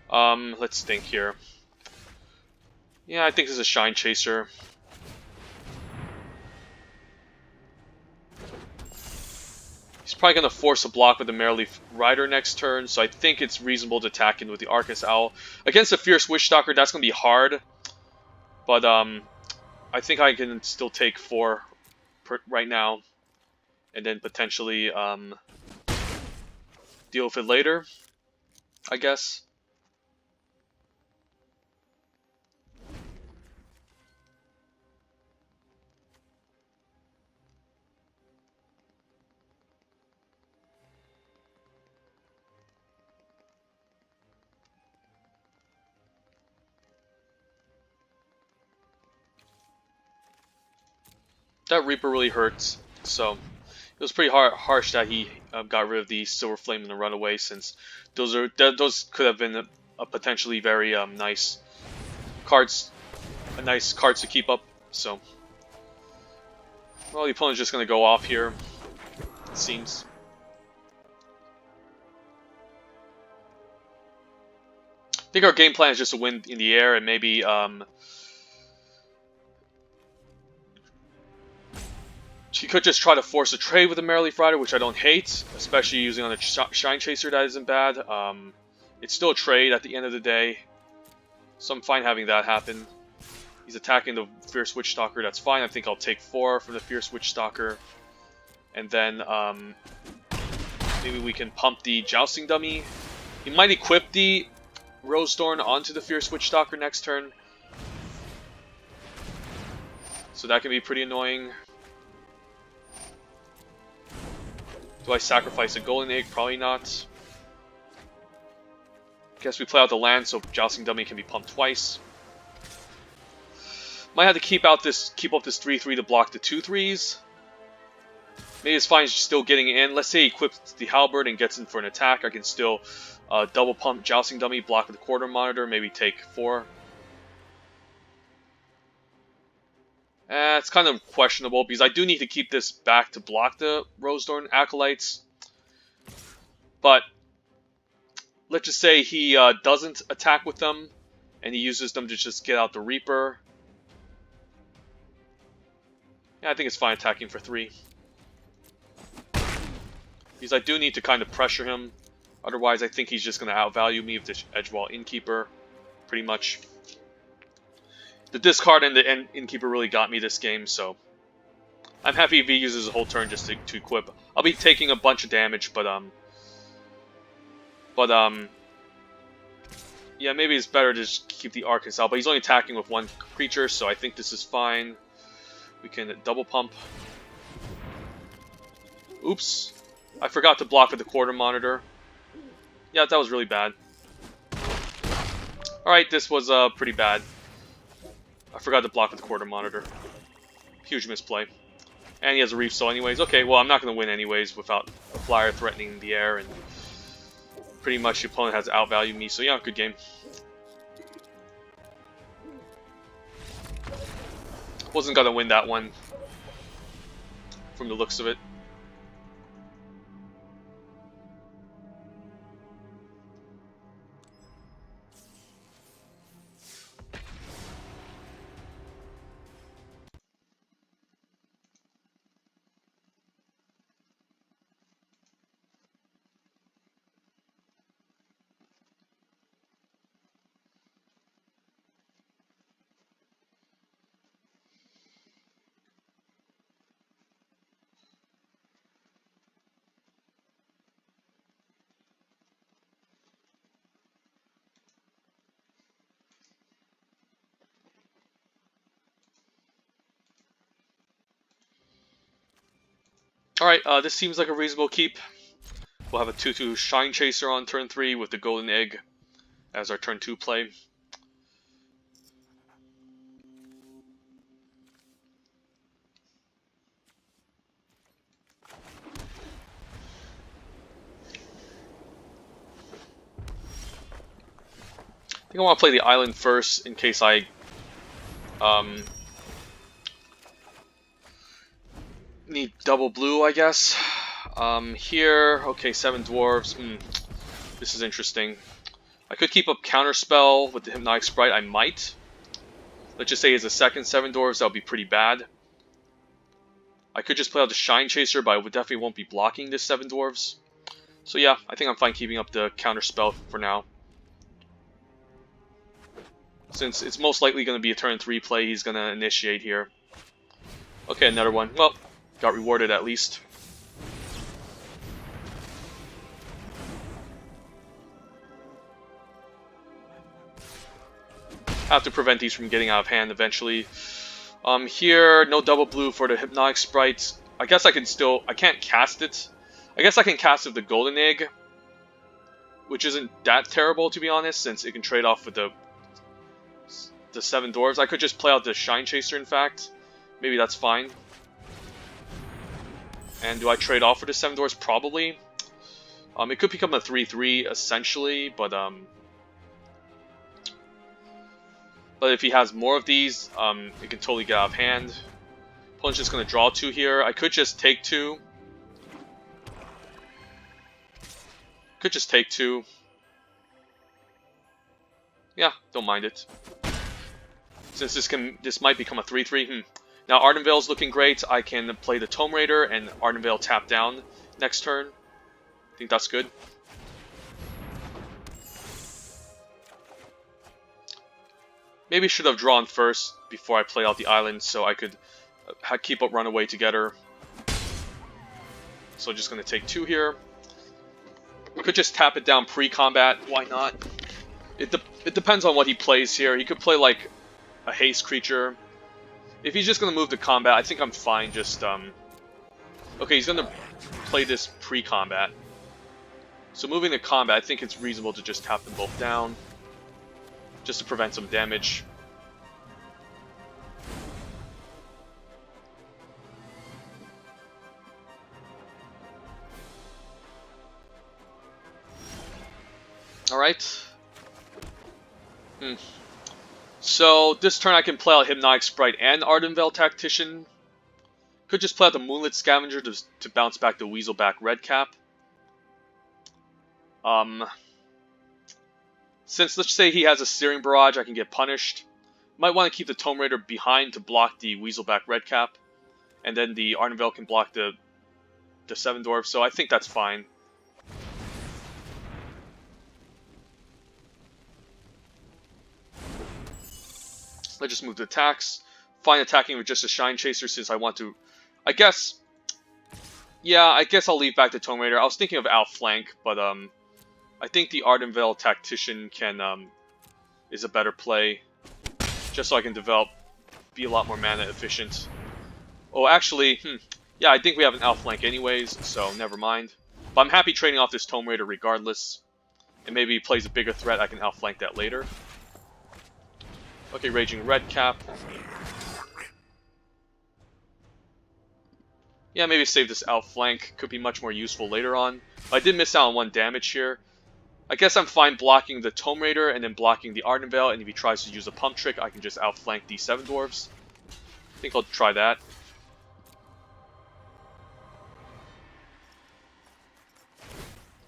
Let's think here. Yeah, I think this is a Shine Chaser. He's probably gonna force a block with the Mereleaf Rider next turn, so I think it's reasonable to attack in with the Arcanist Owl. Against the Fierce Witchstalker, that's gonna be hard. But I think I can still take 4 right now, and then potentially deal with it later, I guess. That Reaper really hurts, so it was pretty harsh that he got rid of the Silver Flame and the Runaway, since those could have been a potentially very nice cards to keep up. So, well, the opponent's just gonna go off here, it seems. I think our game plan is just to win in the air and maybe she could just try to force a trade with the Mereleaf Rider, which I don't hate, especially using on a Shine Chaser. That isn't bad. It's still a trade at the end of the day, so I'm fine having that happen. He's attacking the Fierce Witchstalker, that's fine. I think I'll take 4 from the Fierce Witchstalker, and then maybe we can pump the Jousting Dummy. He might equip the Rosethorn onto the Fierce Witchstalker next turn, so that can be pretty annoying. Do I sacrifice a Golden Egg? Probably not. Guess we play out the land so Jousting Dummy can be pumped twice. Might have to keep up this 3/3 to block the 2/3s. Maybe it's fine still getting in. Let's say he equips the Halberd and gets in for an attack. I can still double pump Jousting Dummy, block with the Quarter Monitor, maybe take 4. It's kind of questionable because I do need to keep this back to block the Rosethorn Acolytes. But let's just say he doesn't attack with them and he uses them to just get out the Reaper. Yeah, I think it's fine attacking for 3. Because I do need to kind of pressure him. Otherwise, I think he's just going to outvalue me with this Edgewall Innkeeper, pretty much. The discard and the Innkeeper really got me this game, so I'm happy if he uses a whole turn just to equip. I'll be taking a bunch of damage, but yeah, maybe it's better to just keep the Arcanist out. But he's only attacking with 1 creature, so I think this is fine. We can double pump. Oops, I forgot to block with the Quarter Monitor. Yeah, that was really bad. Alright, this was pretty bad. I forgot to block with the Quarter Monitor. Huge misplay. And he has a Reef Soul anyways. Okay, well, I'm not going to win anyways without a Flyer threatening the air, and pretty much the opponent has outvalued me, so yeah, good game. Wasn't going to win that one from the looks of it. Alright, this seems like a reasonable keep. We'll have a 2/2 Shine Chaser on turn 3 with the Golden Egg as our turn 2 play. I think I want to play the island first in case I need double blue, I guess. Here, okay, 7 dwarves. This is interesting. I could keep up Counterspell with the Hypnotic Sprite. I might. Let's just say it's a second 7 dwarves. That would be pretty bad. I could just play out the Shine Chaser, but I would definitely won't be blocking this 7 dwarves. So yeah, I think I'm fine keeping up the Counterspell for now. Since it's most likely going to be a turn 3 play, he's going to initiate here. Okay, another one. Well, got rewarded at least. Have to prevent these from getting out of hand eventually. Here, no double blue for the Hypnotic Sprite. I guess I can still... I can't cast it. I guess I can cast it with the Golden Egg, which isn't that terrible, to be honest, since it can trade off with the 7 dwarves. I could just play out the Shine Chaser, in fact. Maybe that's fine. And do I trade off for the 7 dwarves? Probably. It could become a 3/3, essentially, but if he has more of these, it can totally get out of hand. Opponent's just going to draw 2 here. I could just take 2. Could just take 2. Yeah, don't mind it. Since this might become a 3/3. Now Ardenvale's looking great. I can play the Tome Raider and Ardenvale tap down next turn. I think that's good. Maybe should have drawn first before I play out the island so I could keep up Runaway together. So just going to take 2 here. Could just tap it down pre-combat. Why not? It depends on what he plays here. He could play like a haste creature. If he's just going to move to combat, I think I'm fine just... Okay, he's going to play this pre-combat. So moving to combat, I think it's reasonable to just tap them both down. Just to prevent some damage. Alright. So, this turn I can play out Hypnotic Sprite and Ardenvale Tactician. Could just play out the Moonlit Scavenger to bounce back the Weaselback Redcap. Since, let's say he has a Searing Barrage, I can get punished. Might want to keep the Tome Raider behind to block the Weaselback Redcap. And then the Ardenvale can block the 7 Dwarves, so I think that's fine. Let's just move to attacks. Fine attacking with just a Shine Chaser since I want to... I guess I'll leave back the Tome Raider. I was thinking of Outflank, but I think the Ardenvale Tactician is a better play. Just so I can be a lot more mana efficient. Oh, actually, yeah, I think we have an Outflank anyways, so never mind. But I'm happy trading off this Tome Raider regardless. And maybe he plays a bigger threat, I can Outflank that later. Okay, Raging Redcap. Yeah, maybe save this Outflank. Could be much more useful later on. I did miss out on 1 damage here. I guess I'm fine blocking the Tome Raider and then blocking the Ardenvale, and if he tries to use a Pump Trick, I can just Outflank the 7 Dwarves. I think I'll try that.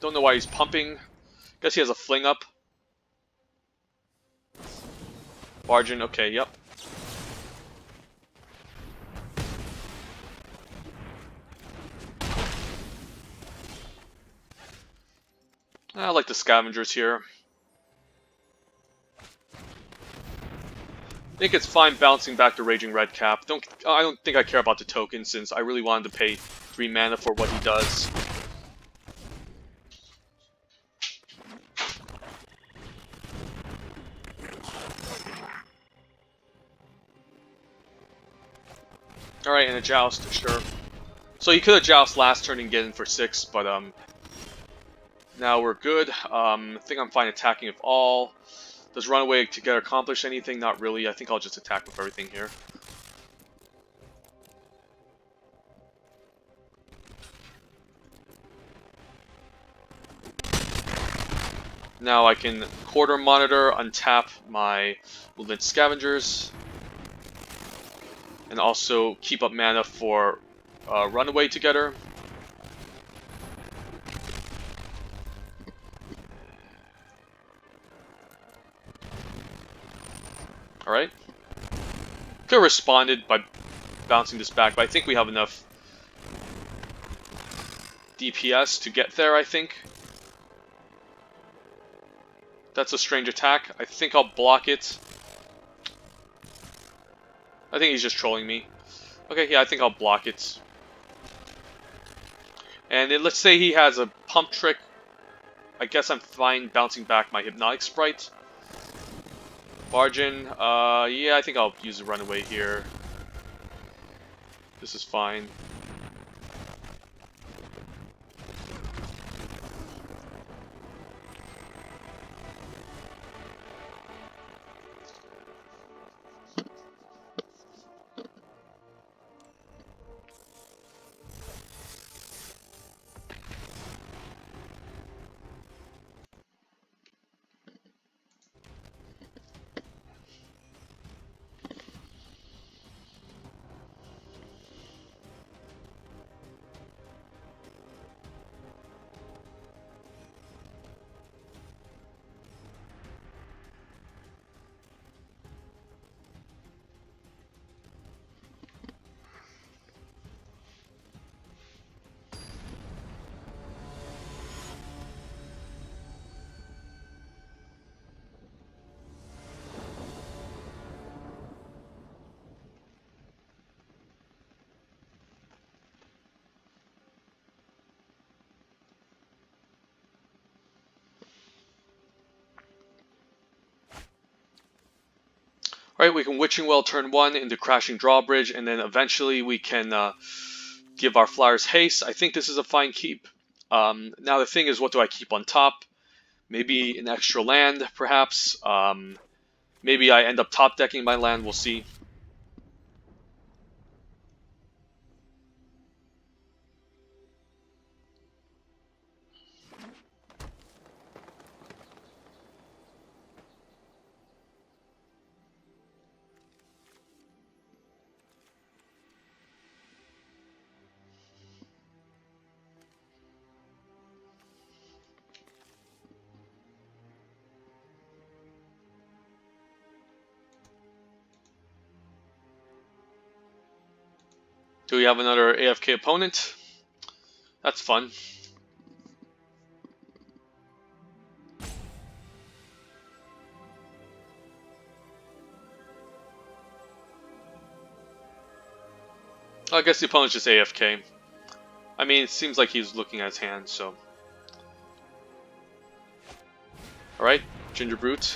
Don't know why he's pumping. Guess he has a Fling Up. Bargain, okay, yep. I like the Scavengers here. I think it's fine bouncing back to Raging Redcap. I don't think I care about the token since I really wanted to pay 3 mana for what he does. Alright, and a Joust, sure. So he could have joust last turn and get in for 6, but now we're good. I think I'm fine attacking with all. Does Runaway Together accomplish anything? Not really. I think I'll just attack with everything here. Now I can Quarter Monitor, untap my Movement Scavengers, and also keep up mana for Runaway Together. Alright. Could have responded by bouncing this back, but I think we have enough DPS to get there, I think. That's a strange attack. I think I'll block it. I think he's just trolling me. Okay, yeah, I think I'll block it. And let's say he has a pump trick. I guess I'm fine bouncing back my Hypnotic Sprite. Bargain. Yeah, I think I'll use the Runaway here. This is fine. Alright, we can Witching Well turn 1 into Crashing Drawbridge, and then eventually we can give our Fliers haste. I think this is a fine keep. Now the thing is, what do I keep on top? Maybe an extra land, perhaps. Maybe I end up top decking my land, we'll see. Do we have another AFK opponent? That's fun. I guess the opponent's just AFK. I mean, it seems like he's looking at his hand, so. Alright, Ginger Brute.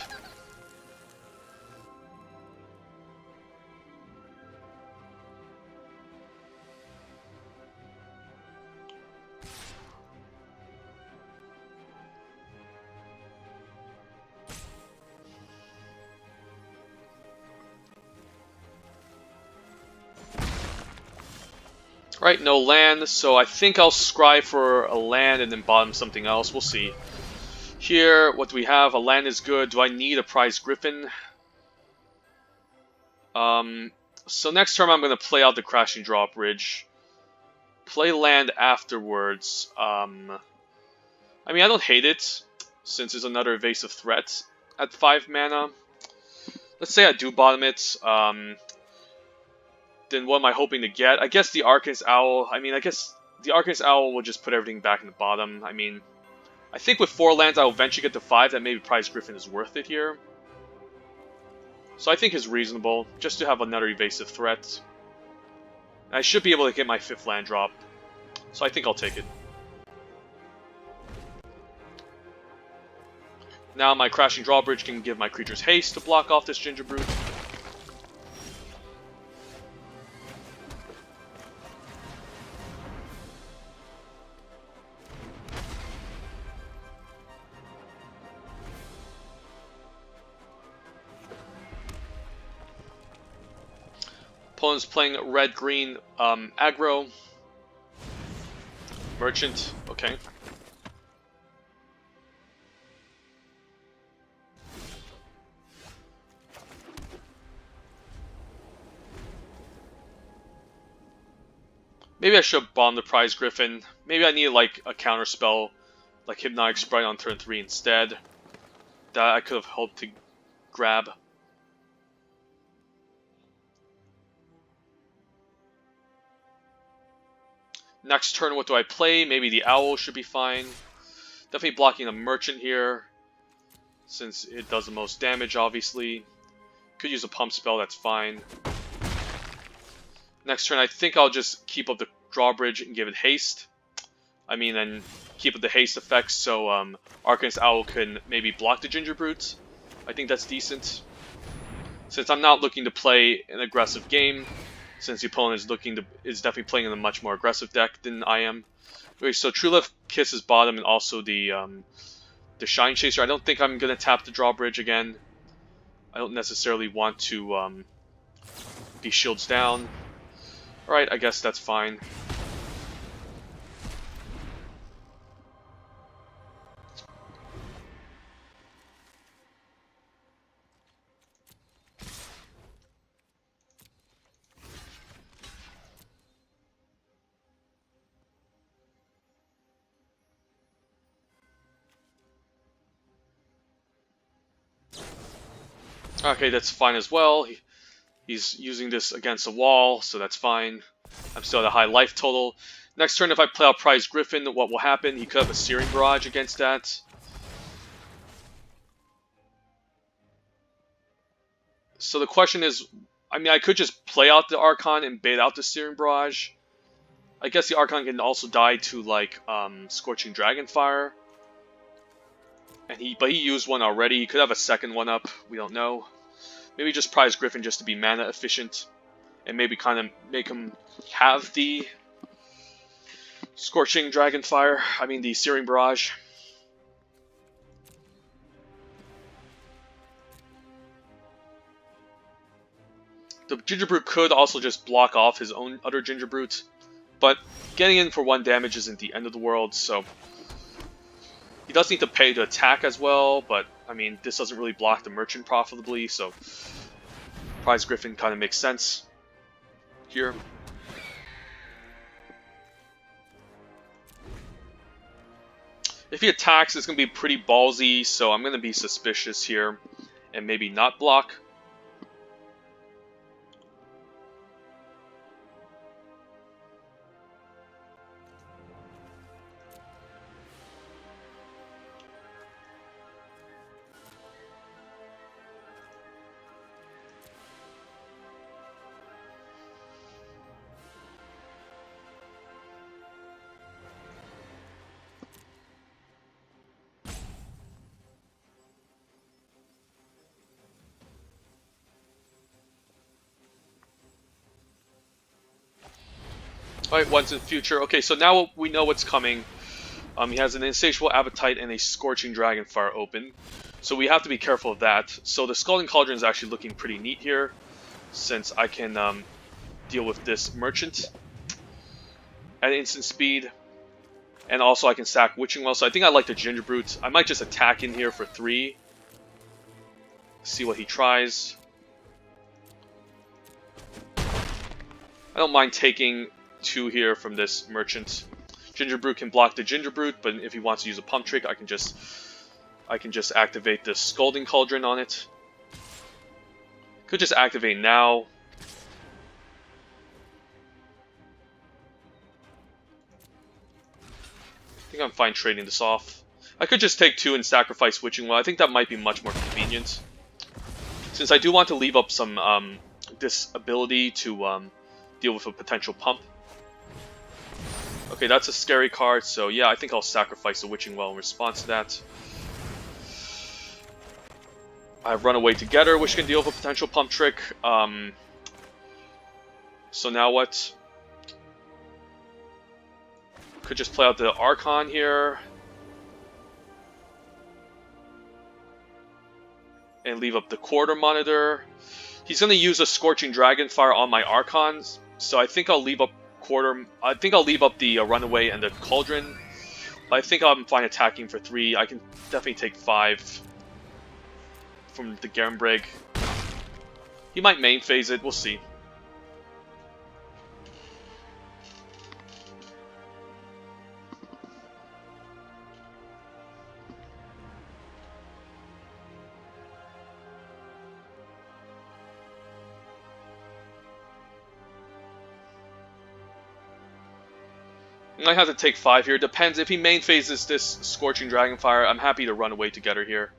Right, no land, so I think I'll scry for a land and then bottom something else. We'll see. Here, what do we have? A land is good. Do I need a Prize Griffin? So next turn I'm going to play out the Crashing Drawbridge. Play land afterwards. I mean, I don't hate it, since it's another evasive threat at 5 mana. Let's say I do bottom it. Then what am I hoping to get? I guess the Arcanist Owl. I mean, I guess the Arcanist Owl will just put everything back in the bottom. I mean, I think with 4 lands I'll eventually get to 5. That maybe Prize Griffin is worth it here. So I think it's reasonable, just to have another evasive threat. And I should be able to get my 5th land drop. So I think I'll take it. Now my Crashing Drawbridge can give my creatures haste to block off this Ginger Brute. Opponent's playing red-green aggro. Merchant, okay. Maybe I should bomb the Prize Griffin. Maybe I need like a counter spell, like Hypnotic Sprite on turn 3 instead. That I could have hoped to grab. Next turn, what do I play? Maybe the Owl should be fine. Definitely blocking the Merchant here, since it does the most damage, obviously. Could use a pump spell, that's fine. Next turn, I think I'll just keep up the drawbridge and give it haste. I mean, and keep up the haste effect so Arcanist Owl can maybe block the Ginger Brute. I think that's decent. Since I'm not looking to play an aggressive game, since the opponent is definitely playing in a much more aggressive deck than I am. Okay, so True Love Kisses bottom and also the Shine Chaser. I don't think I'm gonna tap the drawbridge again. I don't necessarily want to be shields down. Alright, I guess that's fine. Okay, that's fine as well. He's using this against a wall, so that's fine. I'm still at a high life total. Next turn, if I play out Prize Griffin, what will happen? He could have a Searing Barrage against that. So the question is, I mean, I could just play out the Archon and bait out the Searing Barrage. I guess the Archon can also die to, like, Scorching Dragonfire. But he used one already. He could have a second one up. We don't know. Maybe just Prize Griffin just to be mana efficient. And maybe kind of make him have the Scorching Dragonfire. I mean, the Searing Barrage. The Ginger Brute could also just block off his own other Ginger Brute. But getting in for 1 damage isn't the end of the world, so... He does need to pay to attack as well, but, I mean, this doesn't really block the Merchant profitably, so... Prize Griffin kind of makes sense here. If he attacks, it's going to be pretty ballsy, so I'm going to be suspicious here and maybe not block. Alright, once in future. Okay, so now we know what's coming. He has an Insatiable Appetite and a Scorching Dragonfire open. So we have to be careful of that. So the Scalding Cauldron is actually looking pretty neat here, since I can deal with this Merchant at instant speed. And also I can sack Witching Well. So I think I like the Ginger Brute. I might just attack in here for 3. See what he tries. I don't mind taking 2 here from this Merchant. Ginger Brute can block the Ginger Brute, but if he wants to use a pump trick, I can just activate the Scalding Cauldron on it. Could just activate now. I think I'm fine trading this off. I could just take 2 and sacrifice Witching Well. I think that might be much more convenient, since I do want to leave up some this ability to deal with a potential pump. Okay, that's a scary card, so yeah, I think I'll sacrifice the Witching Well in response to that. I have Runaway Together, which can deal with a potential pump trick. So now what? Could just play out the Archon here. And leave up the Quarter Monitor. He's going to use a Scorching Dragonfire on my Archons, so I think I'll leave up I think I'll leave up the Runaway and the Cauldron. But I think I'm fine attacking for 3. I can definitely take 5 from the Garenbrig. He might main phase it, we'll see. I might have to take 5 here. Depends. If he main phases this Scorching Dragonfire, I'm happy to run away together here.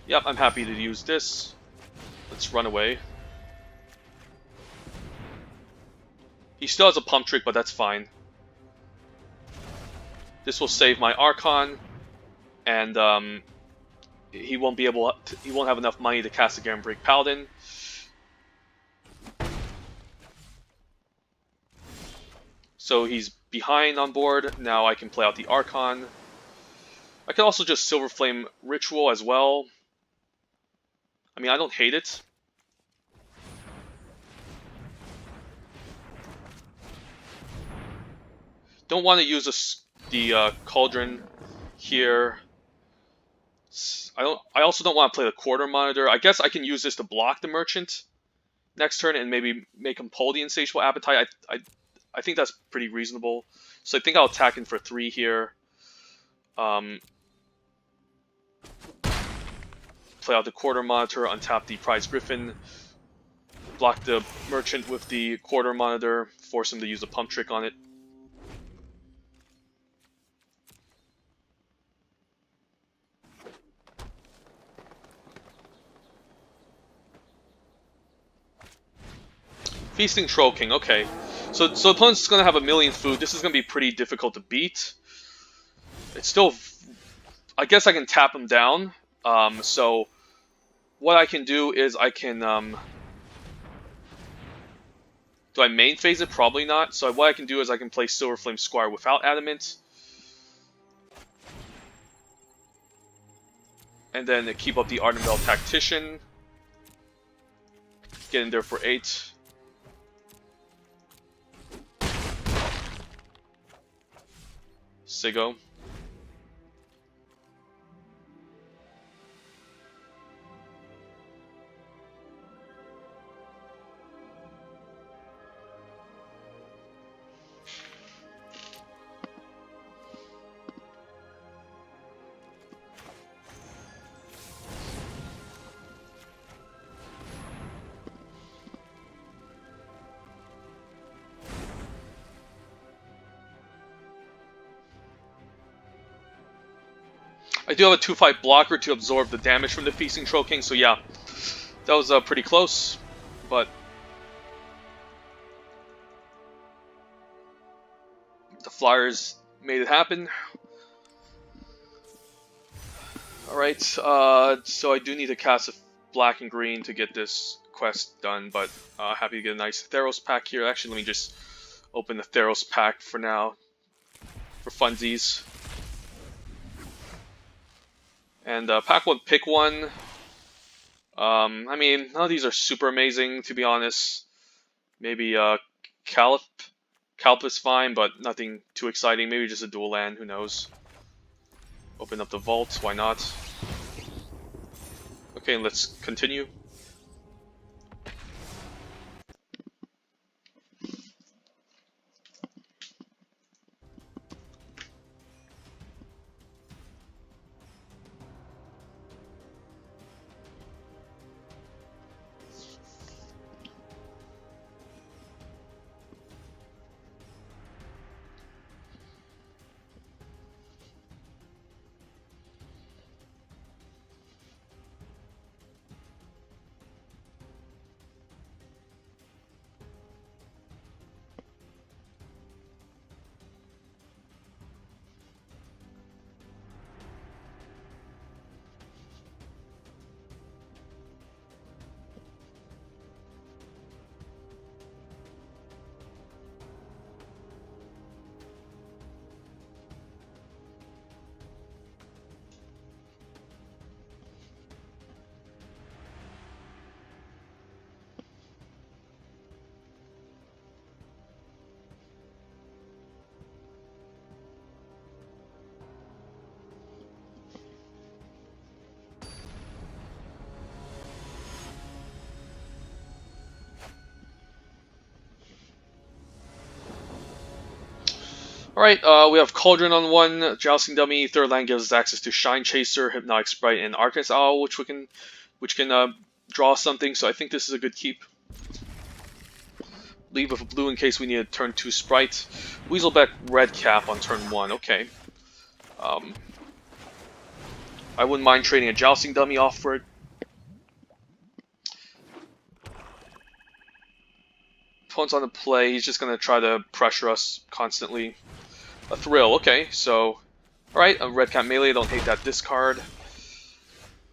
Yep, I'm happy to use this. Let's run away. He still has a Pump Trick, but that's fine. This will save my Archon, and he won't have enough money to cast a Garenbrig Paladin. So he's behind on board. Now I can play out the Archon. I can also just Silver Flame Ritual as well. I mean, I don't hate it. Don't want to use the Cauldron here. I also don't want to play the Quarter Monitor. I guess I can use this to block the Merchant next turn and maybe make him pull the Insatiable Appetite. I think that's pretty reasonable. So I think I'll attack in for 3 here. Play out the Quarter Monitor, untap the Prize Griffin, block the Merchant with the Quarter Monitor, force him to use a Pump Trick on it. Feasting Troll King, okay. So the opponent's going to have a million food. This is going to be pretty difficult to beat. It's still... I guess I can tap him down. So what I can do is I can... do I main phase it? Probably not. So what I can do is I can play Silver Flame Squire without Adamant. And then keep up the Ardenvale Tactician. Get in there for 8. Sigo. I do have a 2/5 blocker to absorb the damage from the Feasting Troll King, so yeah, that was pretty close, but the Fliers made it happen. Alright, so I do need to cast a black and green to get this quest done, but happy to get a nice Theros pack here. Actually, let me just open the Theros pack for now, for funsies. And pack 1, pick 1. I mean, none of these are super amazing, to be honest. Maybe Calip is fine, but nothing too exciting. Maybe just a dual land, who knows. Open up the vault, why not? Okay, let's continue. Alright, we have Cauldron on one, Jousting Dummy, third land gives us access to Shine Chaser, Hypnotic Sprite, and Arcanist Owl, which can draw something, so I think this is a good keep. Leave with a blue in case we need a turn 2 Sprite. Weaselback Red Cap on turn 1, okay. I wouldn't mind trading a Jousting Dummy off for it. Opponent's on the play, he's just going to try to pressure us constantly. A Thrill, okay, so... Alright, a Red Cap Melee, don't hate that discard.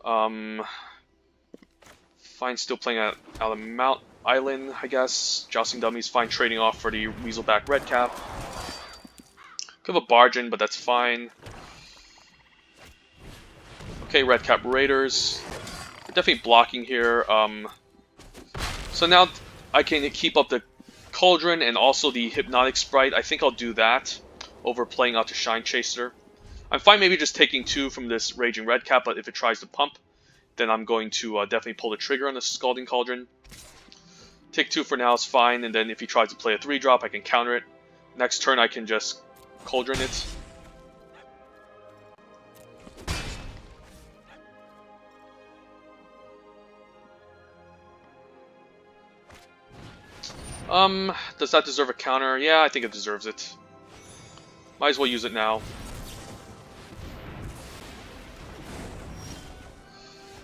Fine, still playing out of Mount Island, I guess. Jousting Dummy's fine trading off for the Weaselback Red Cap. Could have a Bargain, but that's fine. Okay, Red Cap Raiders. We're definitely blocking here. So now I can keep up the Cauldron and also the Hypnotic Sprite. I think I'll do that over playing out the Shine Chaser. I'm fine maybe just taking 2 from this Raging Red Cap, but if it tries to pump, then I'm going to definitely pull the trigger on the Scalding Cauldron. Take 2 for now is fine, and then if he tries to play a 3-drop, I can counter it. Next turn I can just Cauldron it. Does that deserve a counter? Yeah, I think it deserves it. Might as well use it now.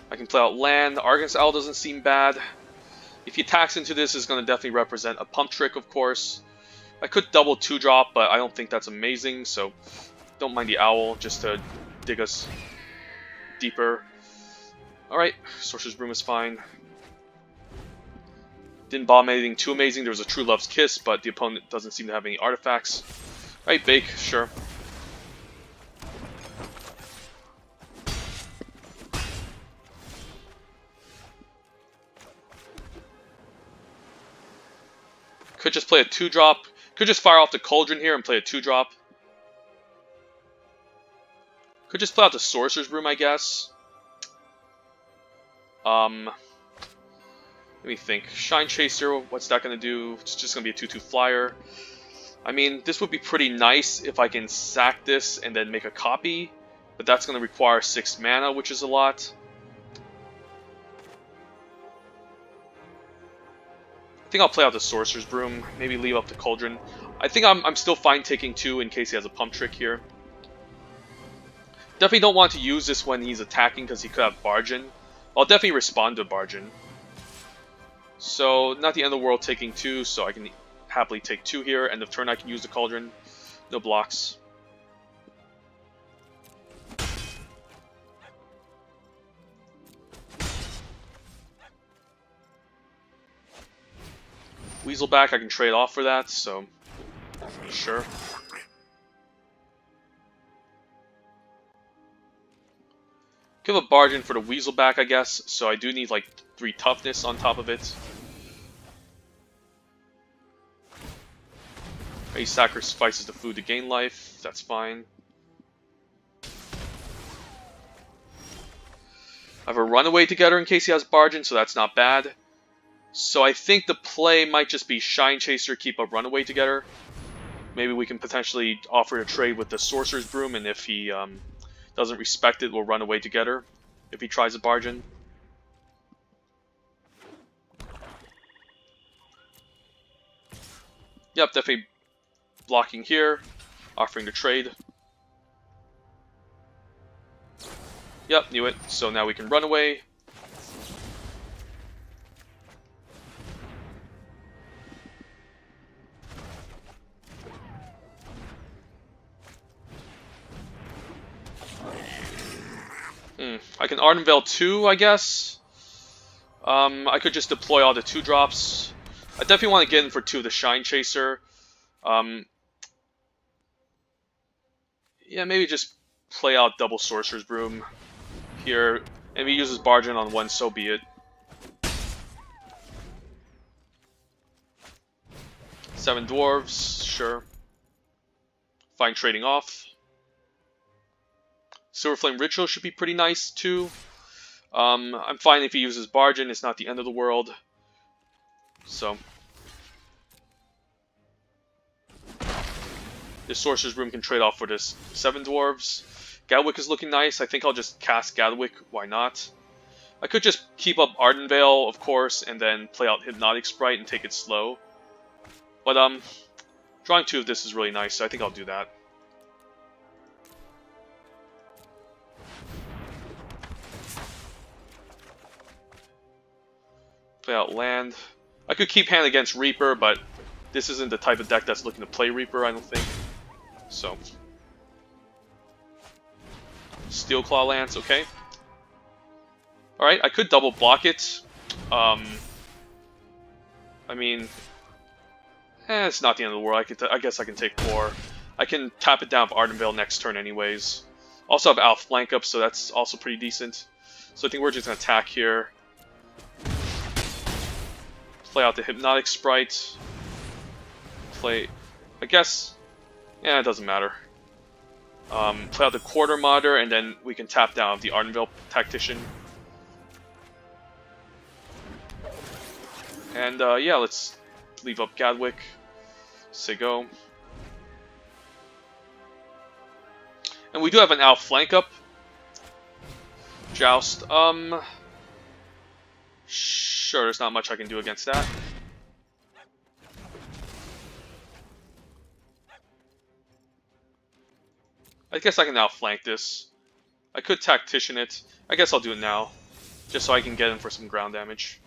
I can play out land. Arcanist Owl doesn't seem bad. If he attacks into this, it's going to definitely represent a pump trick, of course. I could double 2-drop, but I don't think that's amazing, so don't mind the Owl just to dig us deeper. Alright, Sorcerer's Broom is fine. Didn't bomb anything too amazing. There was a True Love's Kiss, but the opponent doesn't seem to have any artifacts. Alright, Bake, sure. Could just play a 2-drop. Could just fire off the Cauldron here and play a 2-drop. Could just play out the Sorcerer's Broom, I guess. Let me think. Shine Chaser, what's that going to do? It's just going to be a 2/2 flyer. I mean, this would be pretty nice if I can sack this and then make a copy. But that's going to require 6 mana, which is a lot. I think I'll play out the Sorcerer's Broom. Maybe leave up the Cauldron. I think I'm still fine taking 2 in case he has a pump trick here. Definitely don't want to use this when he's attacking because he could have Bargain. I'll definitely respond to Bargain. So, not the end of the world taking 2, so I can happily take 2 here. End of turn I can use the Cauldron. No blocks. Weaselback I can trade off for that, so sure. Give a Bargain for the Weaselback, I guess, so I do need like 3 toughness on top of it. He sacrifices the food to gain life, that's fine. I have a Runaway together in case he has Bargain, so that's not bad. So I think the play might just be Shine Chaser, keep a Runaway together. Maybe we can potentially offer a trade with the Sorcerer's Broom, and if he doesn't respect it, we'll run away together if he tries a Bargain. Yep, definitely blocking here, offering to trade. Yep, knew it. So now we can run away. I can Ardent Veil 2, I guess. I could just deploy all the 2-drops. I definitely want to get in for 2 of the Shine Chaser. Yeah, maybe just play out double Sorcerer's Broom here. And if he uses Bargain on 1, so be it. 7 Dwarves, sure. Fine trading off. Silverflame Ritual should be pretty nice too. I'm fine if he uses Bargain, it's not the end of the world. So This Sorcerer's Room can trade off for this 7 Dwarves. Gadwick is looking nice. I think I'll just cast Gadwick. Why not? I could just keep up Ardenvale, of course, and then play out Hypnotic Sprite and take it slow. But drawing 2 of this is really nice, so I think I'll do that. Play out land. I could keep hand against Reaper, but this isn't the type of deck that's looking to play Reaper, I don't think. So, Steel Claw Lance, okay. Alright, I could double block it. I mean, it's not the end of the world. I guess I can take 4. I can tap it down with Ardenvale next turn anyways. Also have Alf flank up, so that's also pretty decent. So I think we're just going to attack here. Play out the Hypnotic Sprite. Play, I guess, yeah, it doesn't matter. Play out the Quarter Modder, and then we can tap down the Ardenvale Tactician. And yeah, let's leave up Gadwick. Say go. And we do have an Alf flank up. Joust. Sure, there's not much I can do against that. I guess I can outflank this. I could Tactician it. I guess I'll do it now, just so I can get in for some ground damage.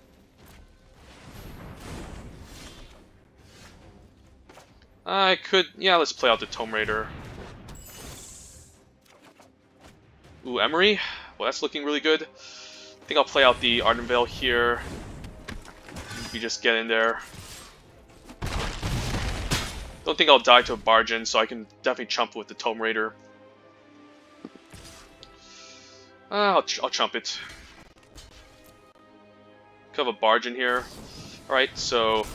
I could, yeah, let's play out the Tome Raider. Ooh, Emry. Well, that's looking really good. I think I'll play out the Ardenvale here. We just get in there. Don't think I'll die to a Bargain, so I can definitely chump with the Tome Raider. I'll chump it. Could have a Bargain here. Alright, so...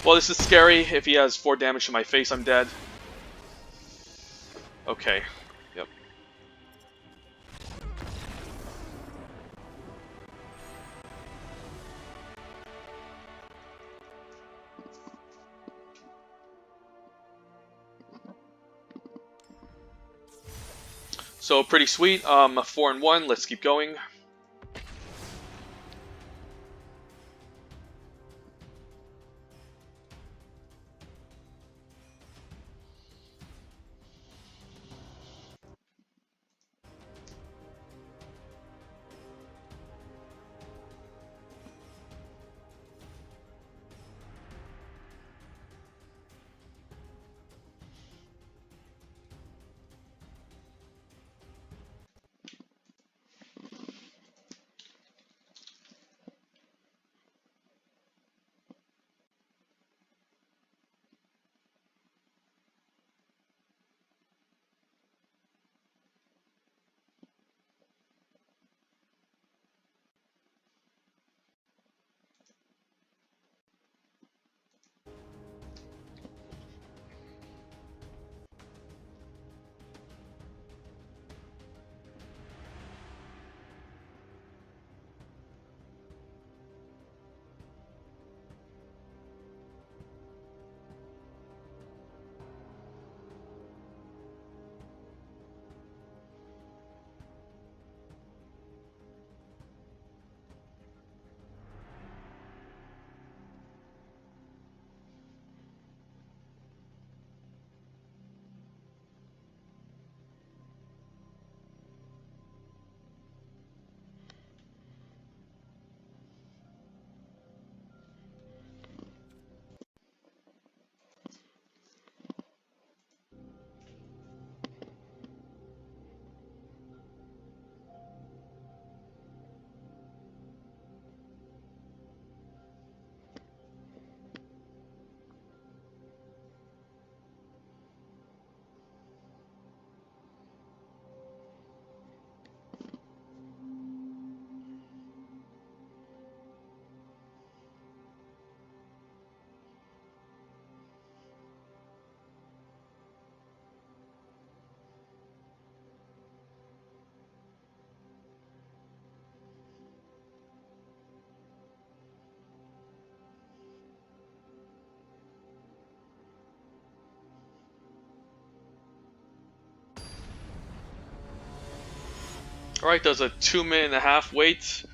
well, this is scary. If he has 4 damage to my face, I'm dead. Okay. Yep. So pretty sweet. 4 and 1. Let's keep going. Alright, does a 2.5-minute wait.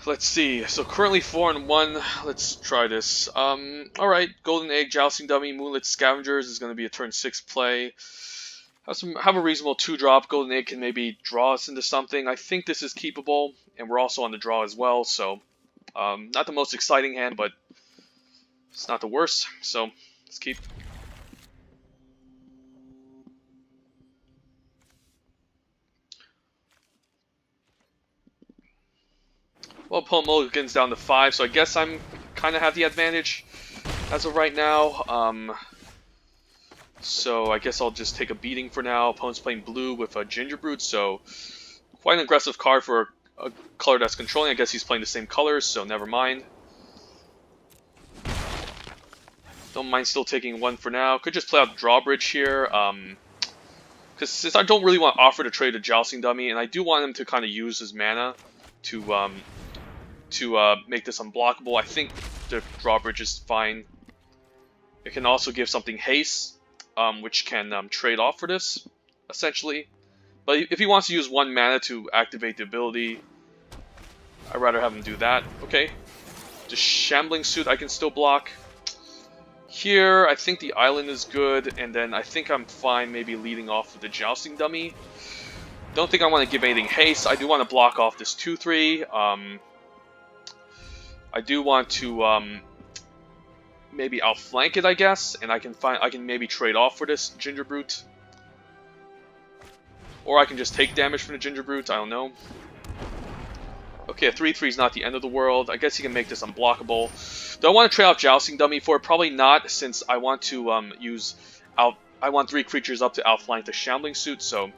Let's see. So currently 4 and 1. Let's try this. Alright, Golden Egg, Jousting Dummy, Moonlit Scavengers is going to be a turn 6 play. Have a reasonable 2-drop. Golden Egg can maybe draw us into something. I think this is keepable, and we're also on the draw as well, so not the most exciting hand, but it's not the worst, so let's keep. Well, opponent mulligans down to 5, so I guess I'm kind of have the advantage as of right now. So I guess I'll just take a beating for now. Opponent's playing blue with a Gingerbrute, so quite an aggressive card for a color that's controlling. I guess he's playing the same colors, so never mind. Don't mind still taking 1 for now. Could just play out Drawbridge here. Because since I don't really want to offer to trade a Jousting Dummy, and I do want him to kind of use his mana to make this unblockable, I think the Drawbridge is fine. It can also give something haste, which can trade off for this, essentially. But if he wants to use 1 mana to activate the ability, I'd rather have him do that. Okay. Just Shambling Suit I can still block. Here, I think the island is good, and then I think I'm fine maybe leading off with the Jousting Dummy. Don't think I want to give anything haste. I do want to block off this 2/3. I do want to maybe outflank it, I guess, and I can maybe trade off for this Gingerbrute. Or I can just take damage from the Gingerbrute, I don't know. Okay, a 3/3 is not the end of the world. I guess he can make this unblockable. Do I want to trade out Jousting Dummy for it? Probably not, since I want to I want 3 creatures up to outflank the Shambling Suit, so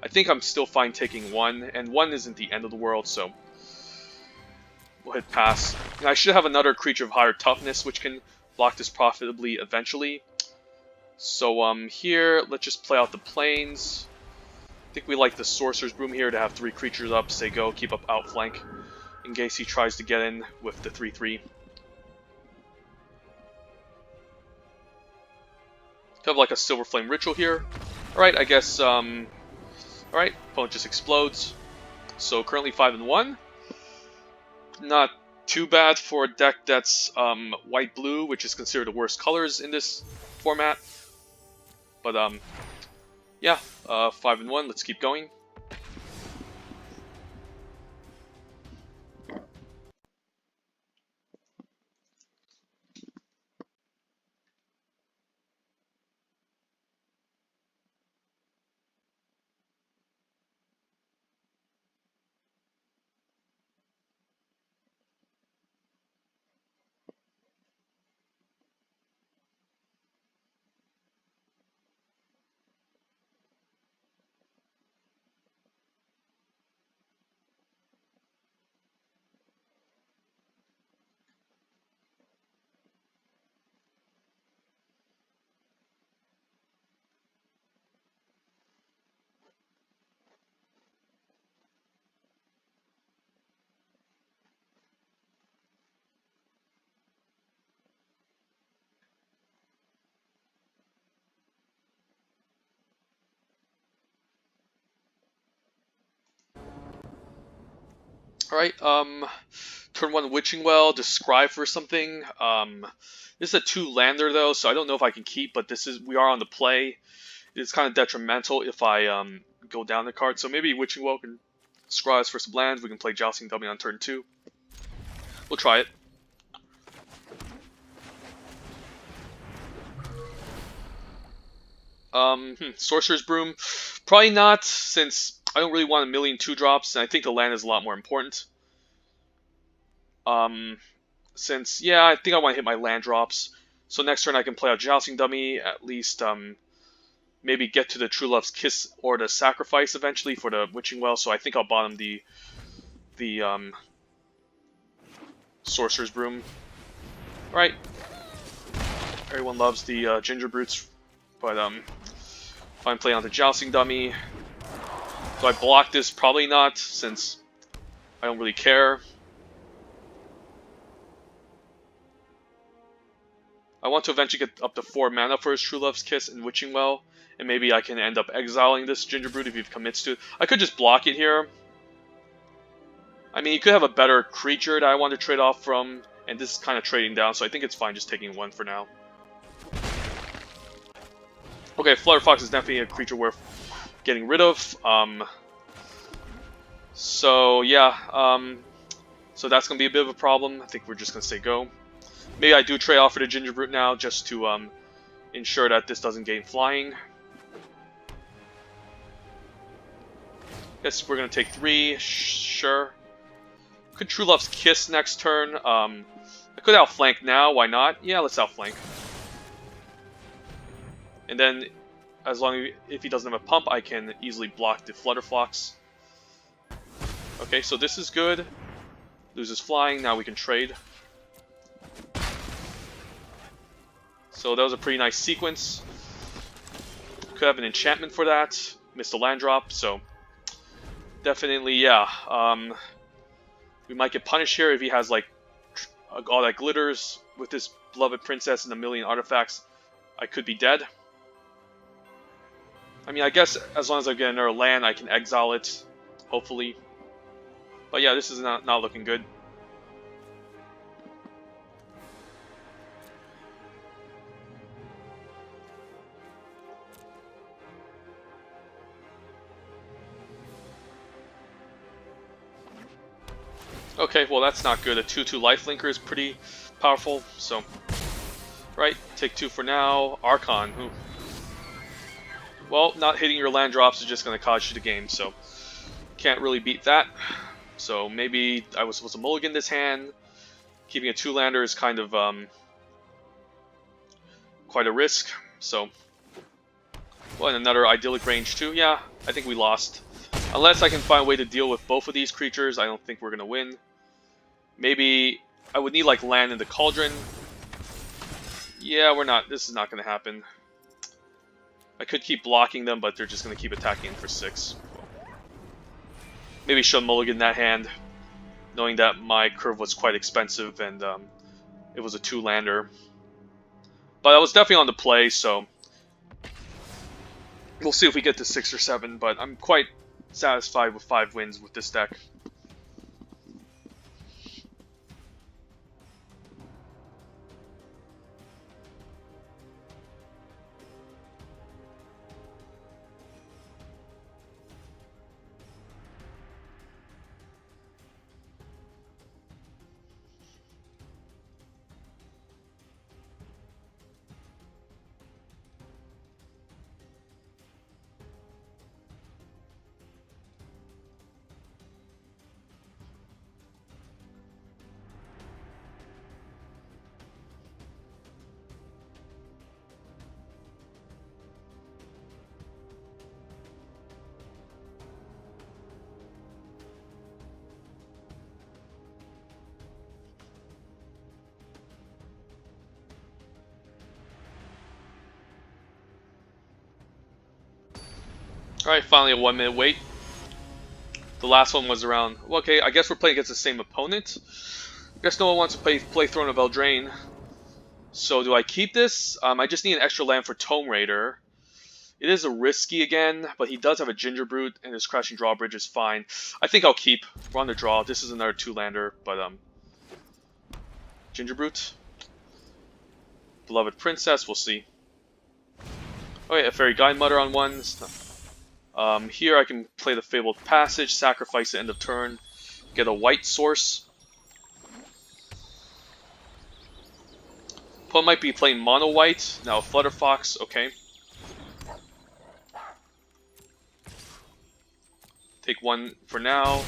I think I'm still fine taking 1, and 1 isn't the end of the world, so we'll hit pass. And I should have another creature of higher toughness, which can block this profitably eventually. So here, let's just play out the plains. I think we like the Sorcerer's Broom here to have 3 creatures up, say go, keep up outflank, in case he tries to get in with the 3/3. Have like a Silver Flame Ritual here. Alright, I guess, alright, opponent just explodes. So currently 5 and 1. Not too bad for a deck that's white-blue, which is considered the worst colors in this format. But yeah, 5 and 1. Let's keep going. Alright, turn 1 Witching Well, describe for something. This is a 2-lander though, so I don't know if I can keep, but we are on the play. It's kind of detrimental if I go down the card, so maybe Witching Well can scry us for some lands. We can play Jousting Dummy on turn 2. We'll try it. Sorcerer's Broom, probably not, since I don't really want a million 2-drops, and I think the land is a lot more important. Since, yeah, I think I want to hit my land drops. So next turn I can play a Jousting Dummy, at least maybe get to the True Love's Kiss or the Sacrifice eventually for the Witching Well, so I think I'll bottom the Sorcerer's Broom. Alright. Everyone loves the Gingerbrutes, but if I'm playing on the Jousting Dummy, do I block this? Probably not, since I don't really care. I want to eventually get up to 4 mana for his True Love's Kiss and Witching Well, and maybe I can end up exiling this Gingerbrute if he commits to it. I could just block it here. I mean, you could have a better creature that I want to trade off from, and this is kind of trading down, so I think it's fine just taking 1 for now. Okay, Flutterfox is definitely a creature worth getting rid of. So yeah, so that's going to be a bit of a problem. I think we're just going to say go. Maybe I do trade off for the Gingerbrute now, just to ensure that this doesn't gain flying. Guess we're going to take 3, sure. Could True Love's Kiss next turn. I could outflank now, why not? Yeah, let's outflank. And then, as long as if he doesn't have a pump, I can easily block the Flutterfox. Okay, so this is good. Loses flying, now we can trade. So that was a pretty nice sequence. Could have an enchantment for that. Missed a land drop, so definitely, yeah. We might get punished here if he has like all that glitters with this beloved princess and a million artifacts. I could be dead. I mean, I guess as long as I get another land, I can exile it, hopefully. But yeah, this is not looking good. Okay, well that's not good. A 2/2 lifelinker is pretty powerful, so... Right, take 2 for now. Archon, ooh. Well, not hitting your land drops is just going to cost you the game, so... Can't really beat that. So maybe I was supposed to mulligan this hand. Keeping a 2-lander is kind of quite a risk, so... Well, and another idyllic range too. Yeah, I think we lost. Unless I can find a way to deal with both of these creatures, I don't think we're going to win. Maybe I would need like land in the Cauldron. Yeah, we're not. This is not going to happen. I could keep blocking them, but they're just going to keep attacking for 6. Maybe should mulligan that hand, knowing that my curve was quite expensive and it was a 2-lander. But I was definitely on the play, so we'll see if we get to 6 or 7. But I'm quite satisfied with 5 wins with this deck. Alright, finally a 1-minute wait. The last one was around... Well, okay, I guess we're playing against the same opponent. I guess no one wants to play Throne of Eldraine. So do I keep this? I just need an extra land for Tome Raider. It is a risky again, but he does have a Gingerbrute, and his Crashing Drawbridge is fine. I think I'll keep. We're on the draw. This is another 2-lander, but Gingerbrute. Beloved Princess, we'll see. Okay, a Fairy Guide Mutter on 1. Here I can play the Fabled Passage, sacrifice the end of turn, get a white source. Opponent might be playing mono white. Now Flutterfox, okay. Take 1 for now.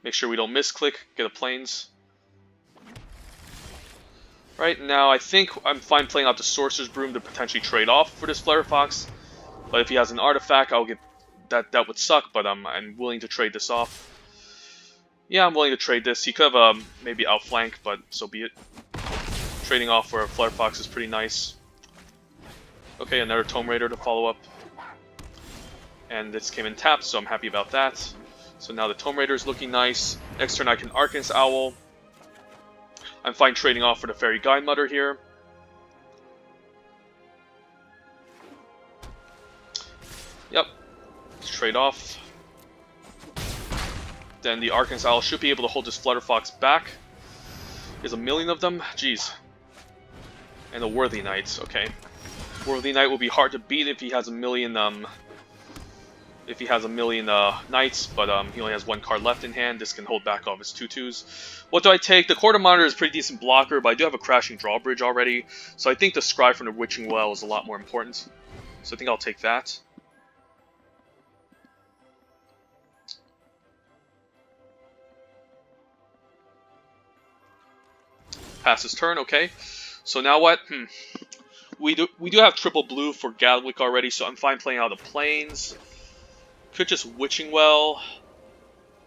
Make sure we don't misclick, get a plains. Right now, I think I'm fine playing out the Sorcerer's Broom to potentially trade off for this Flutterfox. But if he has an artifact, I'll get that would suck. But I'm willing to trade this off. Yeah, I'm willing to trade this. He could have maybe outflank, but so be it. Trading off for a Flutterfox is pretty nice. Okay, another Tome Raider to follow up. And this came in tapped, so I'm happy about that. So now the Tomb Raider is looking nice. Next turn I can Arcanist Owl. I'm fine trading off for the Fairy Guidemother here. Yep. Let's trade off. Then the Arcanist Owl should be able to hold this Flutterfox back. There's a million of them. Jeez. And a Worthy Knight. Okay. Worthy Knight will be hard to beat if he has a million knights, but he only has one card left in hand. This can hold back all of his 2/2s. What do I take? The Quarter Monitor is a pretty decent blocker, but I do have a Crashing Drawbridge already, so I think the Scry from the Witching Well is a lot more important. So I think I'll take that. Pass his turn, okay. So now what? We do have triple blue for Gadwick already, so I'm fine playing out the Plains. Could just Witching Well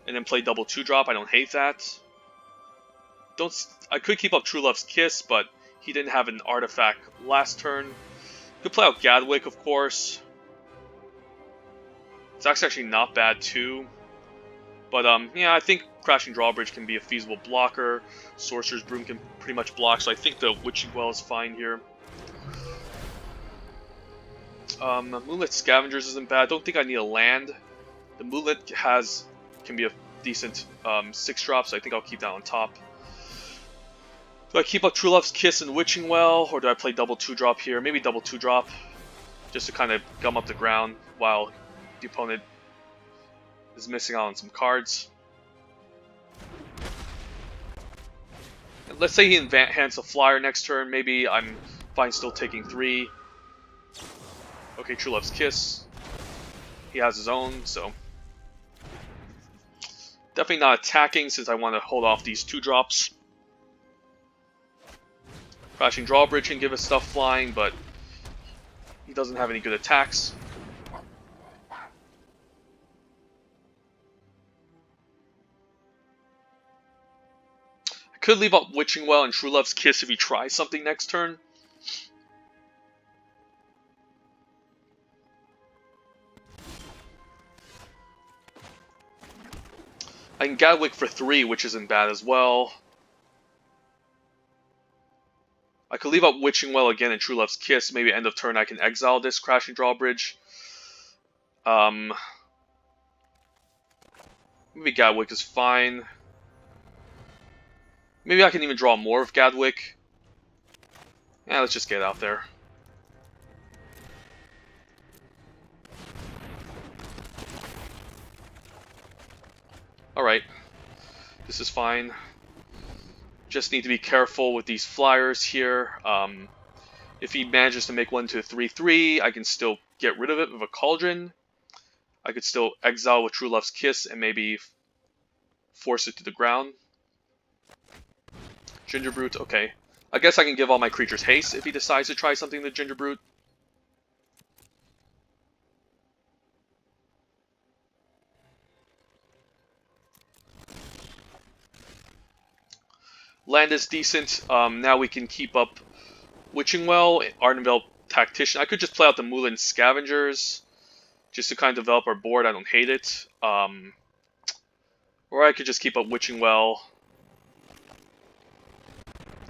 and then play double 2-drop. I don't hate that. I could keep up True Love's Kiss, but he didn't have an artifact last turn. Could play out Gadwick, of course. It's actually not bad too. But yeah, I think Crashing Drawbridge can be a feasible blocker. Sorcerer's Broom can pretty much block, so I think the Witching Well is fine here. Moonlit Scavengers isn't bad. I don't think I need a land. The Moonlit can be a decent 6-drop, so I think I'll keep that on top. Do I keep up True Love's Kiss and Witching Well, or do I play double 2-drop here? Maybe double 2-drop, just to kind of gum up the ground while the opponent is missing out on some cards. And let's say he hands a Flyer next turn. Maybe I'm fine still taking 3. Okay, True Love's Kiss. He has his own, so definitely not attacking since I want to hold off these 2-drops. Crashing Drawbridge can give us stuff flying, but he doesn't have any good attacks. I could leave up Witching Well and True Love's Kiss if he tries something next turn. I can Gadwick for 3, which isn't bad as well. I could leave up Witching Well again and True Love's Kiss. Maybe end of turn I can exile this Crashing Drawbridge. Maybe Gadwick is fine. Maybe I can even draw more of Gadwick. Yeah, let's just get out there. Alright. This is fine. Just need to be careful with these Flyers here. If he manages to make one to a 3/3, I can still get rid of it with a Cauldron. I could still exile with True Love's Kiss and maybe force it to the ground. Gingerbrute, okay. I guess I can give all my creatures haste if he decides to try something to Gingerbrute. Land is decent. Now we can keep up Witching Well, Ardenvale Tactician. I could just play out the Moonlit Scavengers just to kind of develop our board. I don't hate it. Or I could just keep up Witching Well.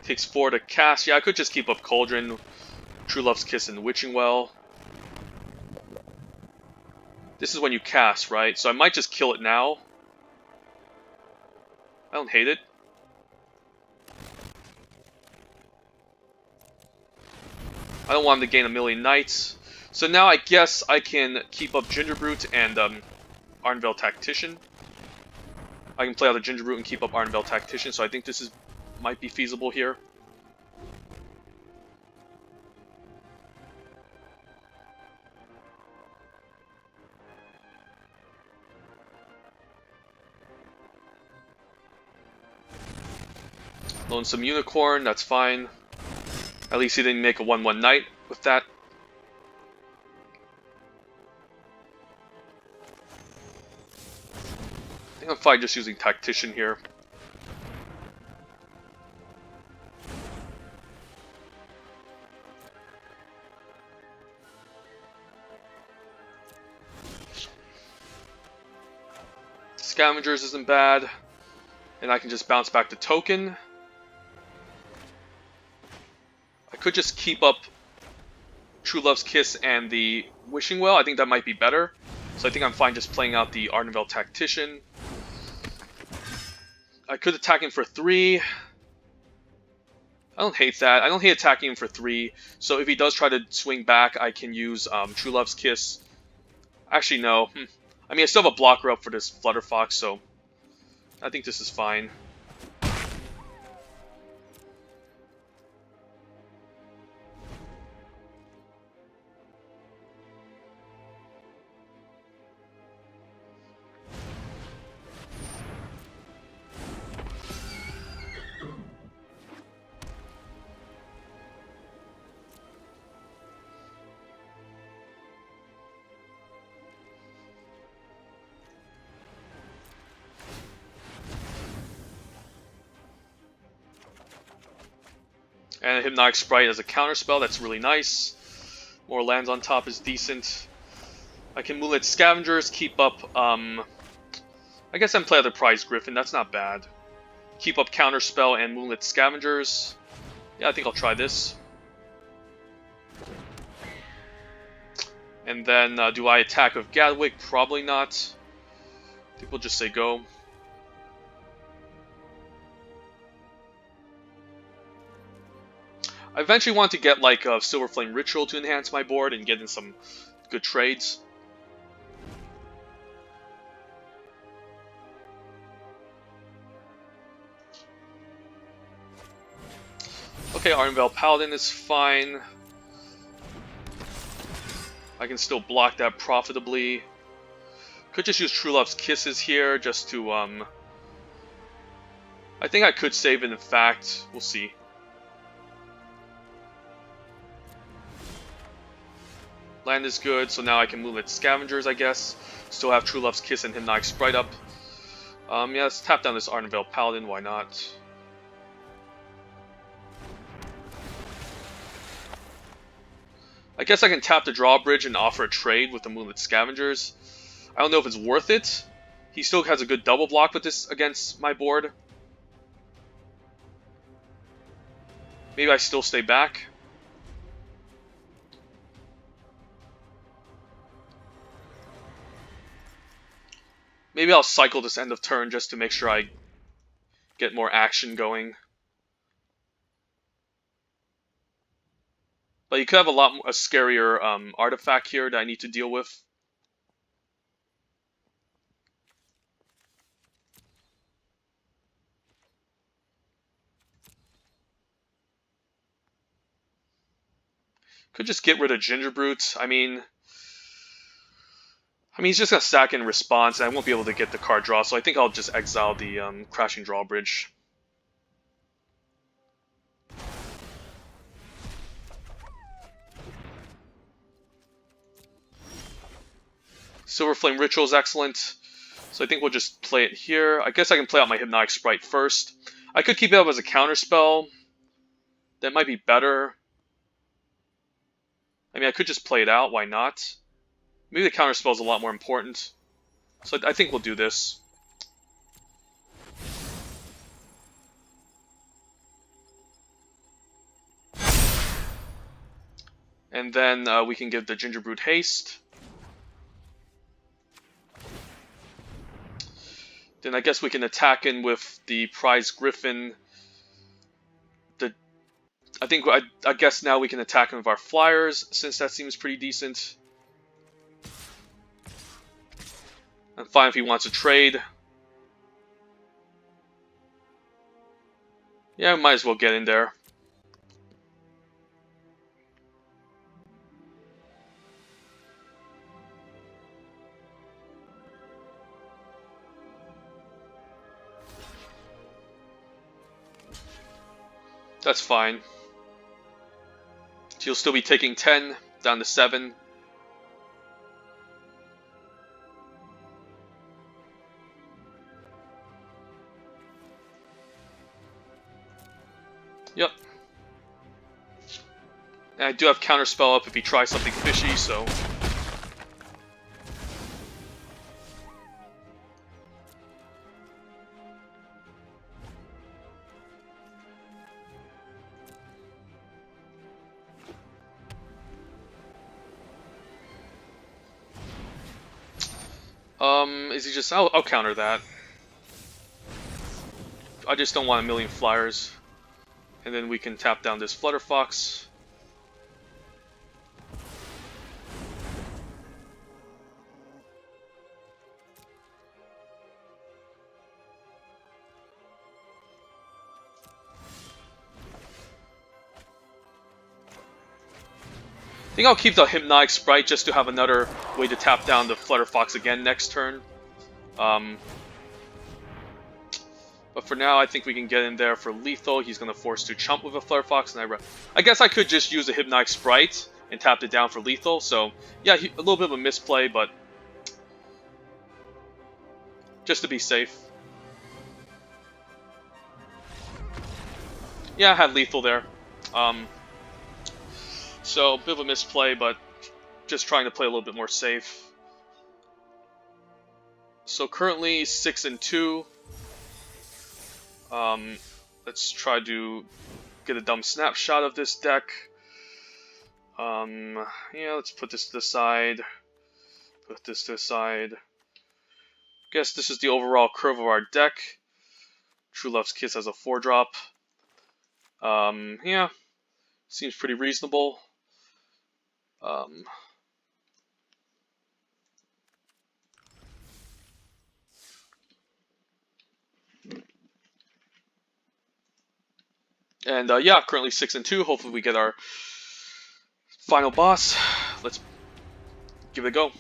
Takes 4 to cast. Yeah, I could just keep up Cauldron, True Love's Kiss, and Witching Well. This is when you cast, right? So I might just kill it now. I don't hate it. I don't want him to gain a million knights. So now I guess I can keep up Gingerbrute and Ardenvale Tactician. I can play out the Gingerbrute and keep up Ardenvale Tactician, so I think this might be feasible here. Lonesome Unicorn, that's fine. At least he didn't make a 1/1 knight with that. I think I'm fine just using Tactician here. Scavengers isn't bad. And I can just bounce back the token. I could just keep up True Love's Kiss and the Wishing Well. I think that might be better. So I think I'm fine just playing out the Ardenvale Tactician. I could attack him for 3. I don't hate that. I don't hate attacking him for 3. So if he does try to swing back, I can use True Love's Kiss. Actually, no. I mean, I still have a blocker up for this Flutterfox, so I think this is fine. And Hypnotic Sprite as a counterspell, that's really nice. More lands on top is decent. I can Moonlit Scavengers, keep up, I guess I'm play other Prize Griffin, that's not bad. Keep up Counterspell and Moonlit Scavengers. Yeah, I think I'll try this. And then, do I attack with Gadwick? Probably not. I think we'll just say go. I eventually want to get like a Silver Flame Ritual to enhance my board and get in some good trades. Okay, Ardenvale Paladin is fine. I can still block that profitably. Could just use True Love's Kisses here just to, I think I could save it in fact. We'll see. Land is good, so now I can move its Scavengers, I guess. Still have True Love's Kiss and Hypnotic Sprite up. Yeah, let's tap down this Ardenvale Paladin, why not? I guess I can tap the drawbridge and offer a trade with the Moonlit Scavengers. I don't know if it's worth it. He still has a good double block with this against my board. Maybe I still stay back. Maybe I'll cycle this end of turn just to make sure I get more action going. But you could have a scarier artifact here that I need to deal with. Could just get rid of Gingerbrute. I mean, he's just going to stack in response, and I won't be able to get the card draw, so I think I'll just exile the Crashing Drawbridge. Silver Flame Ritual is excellent, so I think we'll just play it here. I guess I can play out my Hypnotic Sprite first. I could keep it up as a counterspell. That might be better. I mean, I could just play it out, why not? Maybe the counterspell is a lot more important. So I think we'll do this. And then we can give the Gingerbrute haste. Then I guess we can attack in with the Prize Griffin. I guess now we can attack him with our Fliers, since that seems pretty decent. I'm fine if he wants to trade. Yeah, might as well get in there. That's fine. So you'll still be taking 10, down to 7. Yep. And I do have Counterspell up if he tries something fishy, so... Is he just... I'll counter that. I just don't want a million Fliers. And then we can tap down this Flutterfox. I think I'll keep the Hypnotic Sprite just to have another way to tap down the Flutterfox again next turn. But for now, I think we can get in there for lethal. He's going to force to chump with a Flutterfox, and I guess I could just use a Hypnotic Sprite and tap it down for lethal. So yeah, a little bit of a misplay, but just to be safe. Yeah, I had lethal there. So a bit of a misplay, but just trying to play a little bit more safe. So currently 6-2. Let's try to get a dumb snapshot of this deck. Yeah, let's put this to the side. Put this to the side. Guess this is the overall curve of our deck. True Love's Kiss has a 4-drop. Yeah, seems pretty reasonable. And yeah, currently 6-2. Hopefully we get our final boss. Let's give it a go.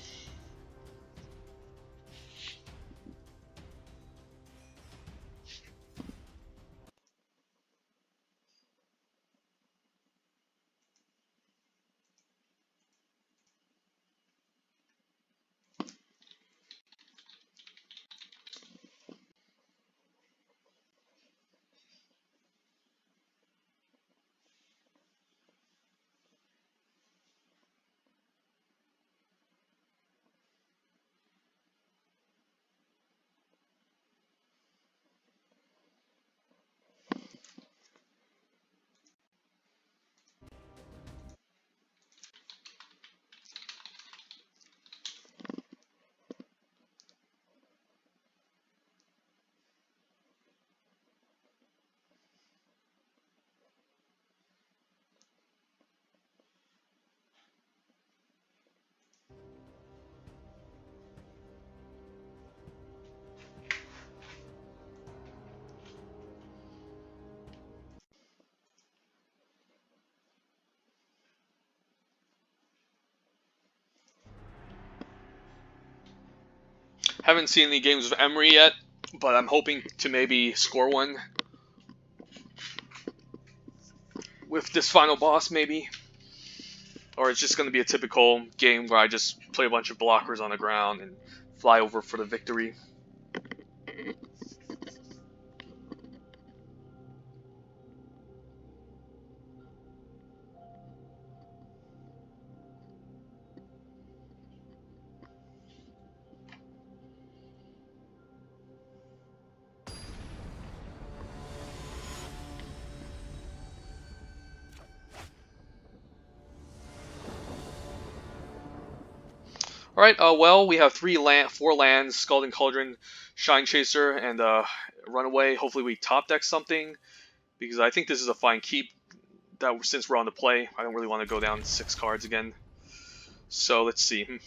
Haven't seen any games with Emry yet, but I'm hoping to maybe score one with this final boss, maybe. Or it's just going to be a typical game where I just play a bunch of blockers on the ground and fly over for the victory. Alright, well, we have 4 lands, Scalding Cauldron, Shine Chaser, and Runaway. Hopefully we top deck something, because I think this is a fine keep, that since we're on the play. I don't really want to go down 6 cards again. So, let's see.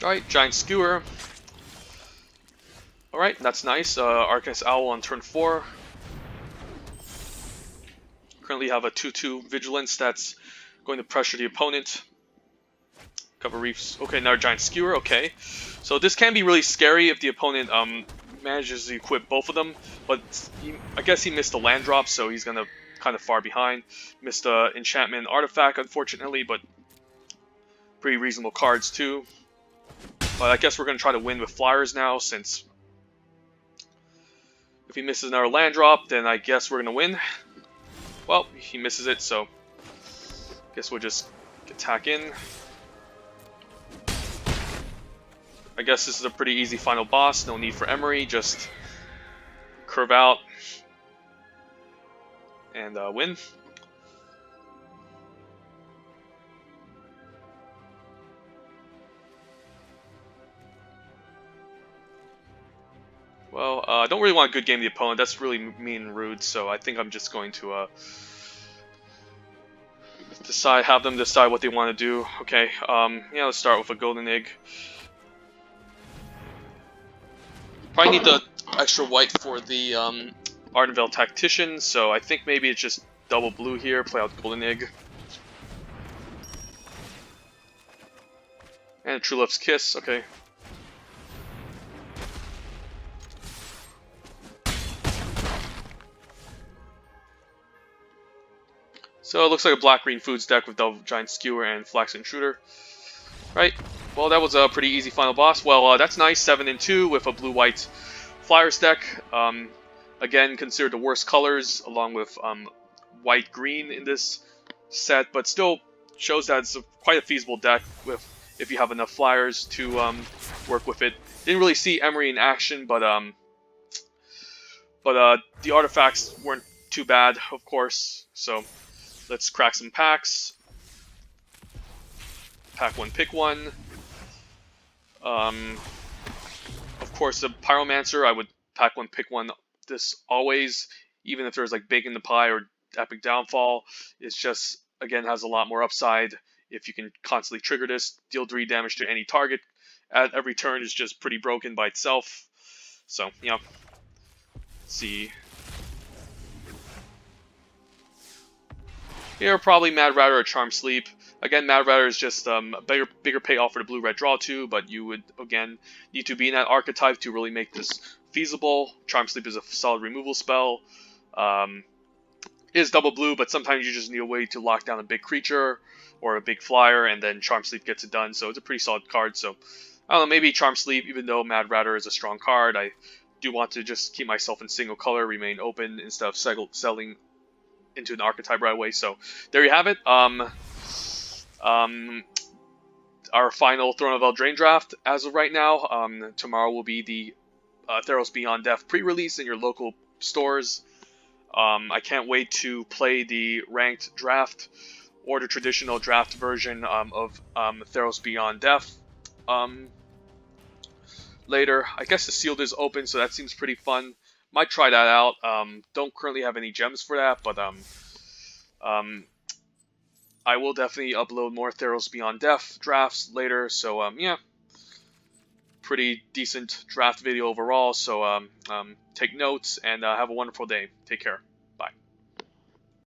Alright, Giant Skewer. Alright, that's nice. Arcanist Owl on turn 4. Currently have a 2/2 Vigilance that's going to pressure the opponent. Cover Reefs. Okay, another Giant Skewer. Okay. So this can be really scary if the opponent manages to equip both of them. But I guess he missed a land drop, so he's going to kind of far behind. Missed a Enchantment Artifact, unfortunately, but pretty reasonable cards too. But I guess we're going to try to win with Fliers now, since if he misses another land drop, then I guess we're going to win. Well, he misses it, so I guess we'll just Attack in. I guess this is a pretty easy final boss. No need for Emry. Just curve out and win. Well, I don't really want to good game the opponent. That's really mean and rude. So I think I'm just going to have them decide what they want to do. Okay. Yeah. Let's start with a golden egg. Probably need the extra white for the Ardenvale Tactician. So I think maybe it's just double blue here. Play out golden egg. And True Love's Kiss. Okay. So it looks like a black-green foods deck with Double Giant Skewer and Flax Intruder. Right. Well, that was a pretty easy final boss. Well, that's nice. 7-2 with a blue-white Fliers deck. Again, considered the worst colors, along with white-green in this set, but still shows that it's quite a feasible deck if you have enough Fliers to work with it. Didn't really see Emry in action, but the artifacts weren't too bad, of course. So let's crack some packs. Pack one, pick one. Of course, the Pyromancer, I would pack one, pick one. This always, even if there's like Bake in the Pie or Epic Downfall, it's just, again, has a lot more upside. If you can constantly trigger this, deal 3 damage to any target at every turn is just pretty broken by itself. So, yeah. Let's see. Here, probably Mad Ratter or Charm Sleep. Again, Mad Ratter is just a bigger payoff for the blue-red draw too, but you would, again, need to be in that archetype to really make this feasible. Charm Sleep is a solid removal spell. It is double blue, but sometimes you just need a way to lock down a big creature or a big flyer, and then Charm Sleep gets it done, so it's a pretty solid card. So, I don't know, maybe Charm Sleep, even though Mad Ratter is a strong card, I do want to just keep myself in single color, remain open, instead of selling into an archetype right away. So there you have it. Our final Throne of Eldraine draft as of right now. Tomorrow will be the Theros Beyond Death pre-release in your local stores. I can't wait to play the ranked draft or the traditional draft version of Theros Beyond Death later. I guess the sealed is open, so that seems pretty fun. Might try that out. Don't currently have any gems for that, but I will definitely upload more Theros Beyond Death drafts later. So yeah, pretty decent draft video overall. So take notes and have a wonderful day. Take care. Bye.